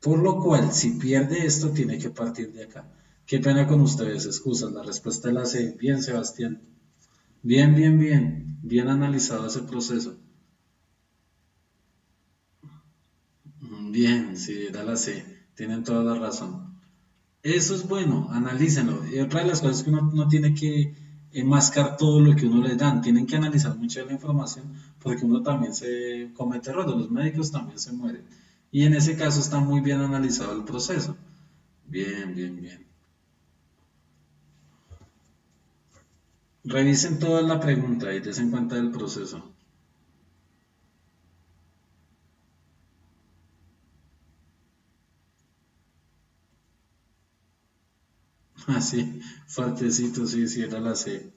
Por lo cual, si pierde esto, tiene que partir de acá. Qué pena con ustedes, excusas. La respuesta es la C. Bien, Sebastián. Bien, bien, bien. Bien analizado ese proceso. Bien, sí, era la C. Tienen toda la razón. Eso es bueno, analícenlo. Y otra de las cosas es que uno no tiene que enmascar todo lo que uno le dan, tienen que analizar mucho de la información porque uno también se comete errores, los médicos también se mueren. Y en ese caso está muy bien analizado el proceso. Bien, bien, bien. Revisen toda la pregunta y des en cuenta del proceso. Así, fuertecito, sí, sí, era la C.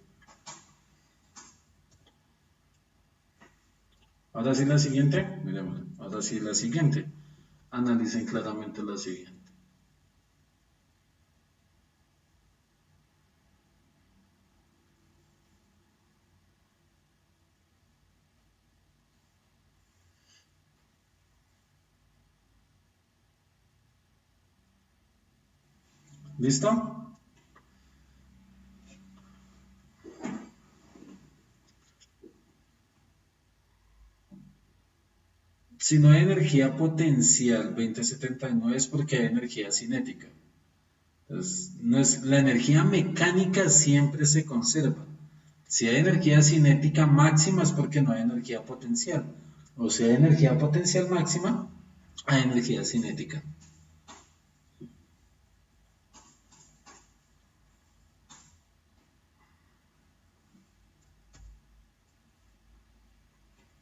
Ahora sí la siguiente, miremos, ahora sí la siguiente. Analicen claramente la siguiente. ¿Listo? Si no hay energía potencial 2079 es porque hay energía cinética. Entonces, no es, la energía mecánica siempre se conserva. Si hay energía cinética máxima es porque no hay energía potencial. O si hay energía potencial máxima, hay energía cinética.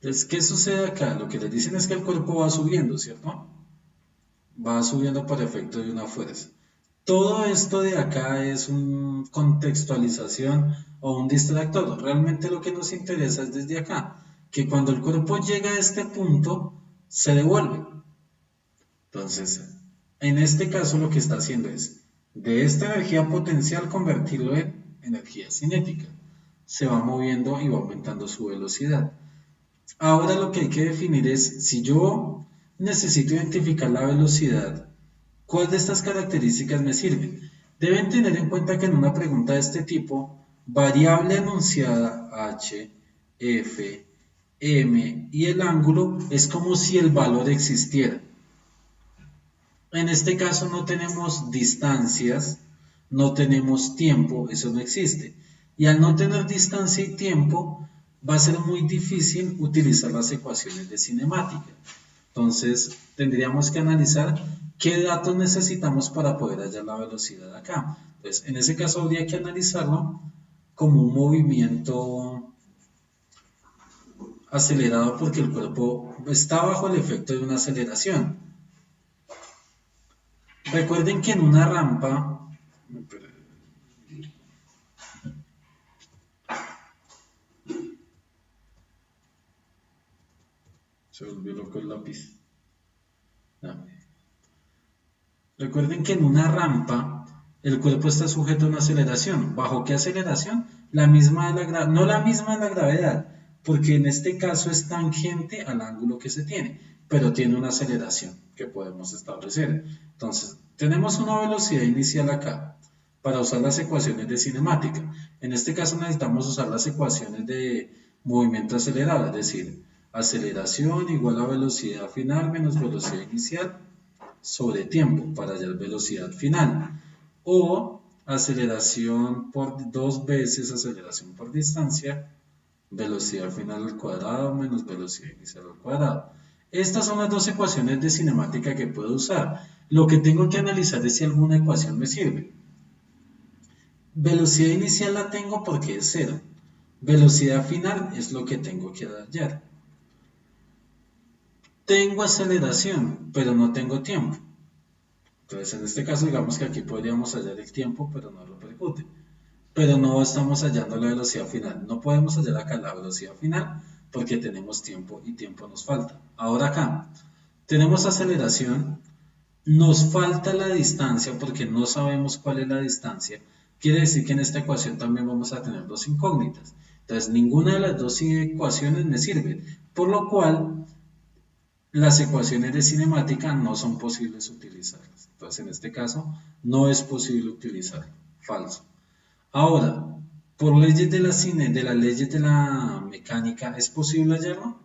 Entonces, ¿qué sucede acá? Lo que les dicen es que el cuerpo va subiendo, ¿cierto? Va subiendo por efecto de una fuerza. Todo esto de acá es una contextualización o un distractor. Realmente lo que nos interesa es desde acá, que cuando el cuerpo llega a este punto, se devuelve. Entonces, en este caso lo que está haciendo es, de esta energía potencial convertirlo en energía cinética. Se va moviendo y va aumentando su velocidad. Ahora lo que hay que definir es, si yo necesito identificar la velocidad, ¿cuál de estas características me sirven? Deben tener en cuenta que en una pregunta de este tipo, variable anunciada h, f, m y el ángulo es como si el valor existiera. En este caso no tenemos distancias, no tenemos tiempo, eso no existe. Y al no tener distancia y tiempo, va a ser muy difícil utilizar las ecuaciones de cinemática. Entonces, tendríamos que analizar qué datos necesitamos para poder hallar la velocidad acá. Entonces, en ese caso habría que analizarlo como un movimiento acelerado porque el cuerpo está bajo el efecto de una aceleración. Recuerden que en una rampa, se volvió loco el lápiz. No. Recuerden que en una rampa el cuerpo está sujeto a una aceleración. ¿Bajo qué aceleración? La misma de la no la misma de la gravedad, porque en este caso es tangente al ángulo que se tiene, pero tiene una aceleración que podemos establecer. Entonces, tenemos una velocidad inicial acá para usar las ecuaciones de cinemática. En este caso necesitamos usar las ecuaciones de movimiento acelerado, es decir, aceleración igual a velocidad final menos velocidad inicial sobre tiempo para hallar velocidad final, o aceleración por 2 veces aceleración por distancia, velocidad final al cuadrado menos velocidad inicial al cuadrado. Estas son las dos ecuaciones de cinemática que puedo usar. Lo que tengo que analizar es si alguna ecuación me sirve. Velocidad inicial la tengo porque es 0. Velocidad final es lo que tengo que hallar. Tengo aceleración, pero no tengo tiempo. Entonces, en este caso, digamos que aquí podríamos hallar el tiempo, pero no lo repercute. Pero no estamos hallando la velocidad final. No podemos hallar acá la velocidad final porque tenemos tiempo y tiempo nos falta. Ahora acá, tenemos aceleración, nos falta la distancia porque no sabemos cuál es la distancia. Quiere decir que en esta ecuación también vamos a tener dos incógnitas. Entonces, ninguna de las dos ecuaciones me sirve. Por lo cual, las ecuaciones de cinemática no son posibles utilizarlas. Entonces, en este caso, no es posible utilizarlo. Falso. Ahora, por leyes de las leyes de la mecánica, ¿es posible hallarlo?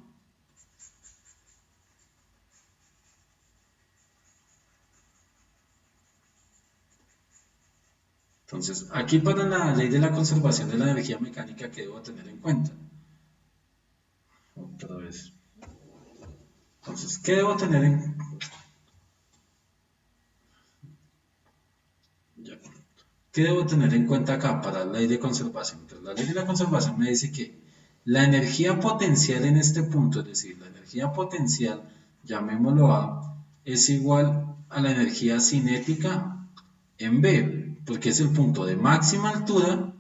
Entonces, aquí para la ley de la conservación de la energía mecánica, ¿qué debo tener en cuenta? Otra vez. Entonces, ¿qué debo tener en ya. ¿Qué debo tener en cuenta acá para la ley de conservación? Entonces, la ley de la conservación me dice que la energía potencial en este punto, es decir, la energía potencial, llamémoslo A, es igual a la energía cinética en B, porque es el punto de máxima altura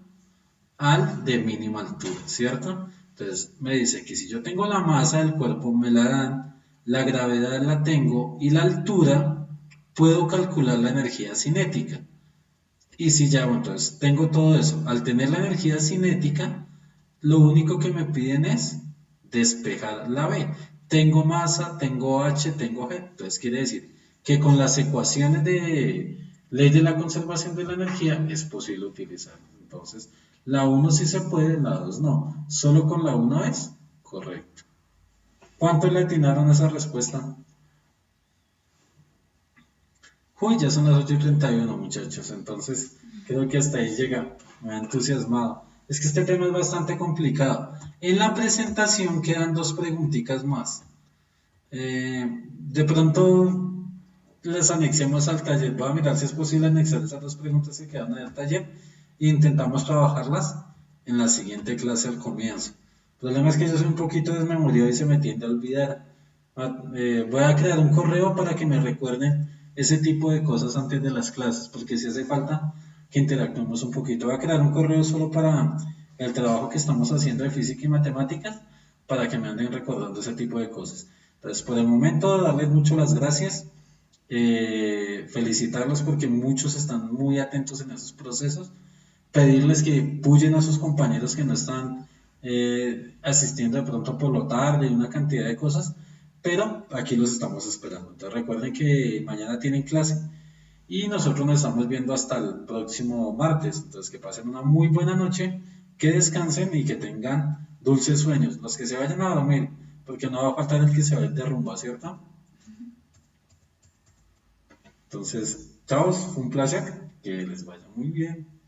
al de mínima altura, ¿cierto? Entonces me dice que si yo tengo la masa del cuerpo, me la dan, la gravedad la tengo y la altura, puedo calcular la energía cinética. Y si ya, bueno, entonces tengo todo eso. Al tener la energía cinética, lo único que me piden es despejar la B. Tengo masa, tengo H, tengo G. Entonces quiere decir que con las ecuaciones de ley de la conservación de la energía es posible utilizar. Entonces, la 1 sí se puede, la 2 no. Solo con la 1 es correcto. ¿Cuánto le atinaron a esa respuesta? Uy, ya son las 8:31, muchachos, entonces creo que hasta ahí llega. Me ha entusiasmado. Es que este tema es bastante complicado. En la presentación quedan dos preguntitas más. De pronto les anexemos al taller. Voy a mirar si es posible anexar esas dos preguntas que quedan en el taller e intentamos trabajarlas en la siguiente clase al comienzo. El problema es que yo soy un poquito desmemoriado y se me tiende a olvidar. Voy a crear un correo para que me recuerden ese tipo de cosas antes de las clases, porque si hace falta que interactuemos un poquito. Voy a crear un correo solo para el trabajo que estamos haciendo de física y matemáticas, para que me anden recordando ese tipo de cosas. Entonces, por el momento, darles mucho las gracias, felicitarlos porque muchos están muy atentos en esos procesos, pedirles que apoyen a sus compañeros que no están asistiendo de pronto por lo tarde, una cantidad de cosas, pero aquí los estamos esperando. Entonces recuerden que mañana tienen clase y nosotros nos estamos viendo hasta el próximo martes. Entonces que pasen una muy buena noche, que descansen y que tengan dulces sueños. Los que se vayan a dormir, porque no va a faltar el que se va a ir de rumba, ¿cierto? Entonces, chavos, fue un placer, que les vaya muy bien.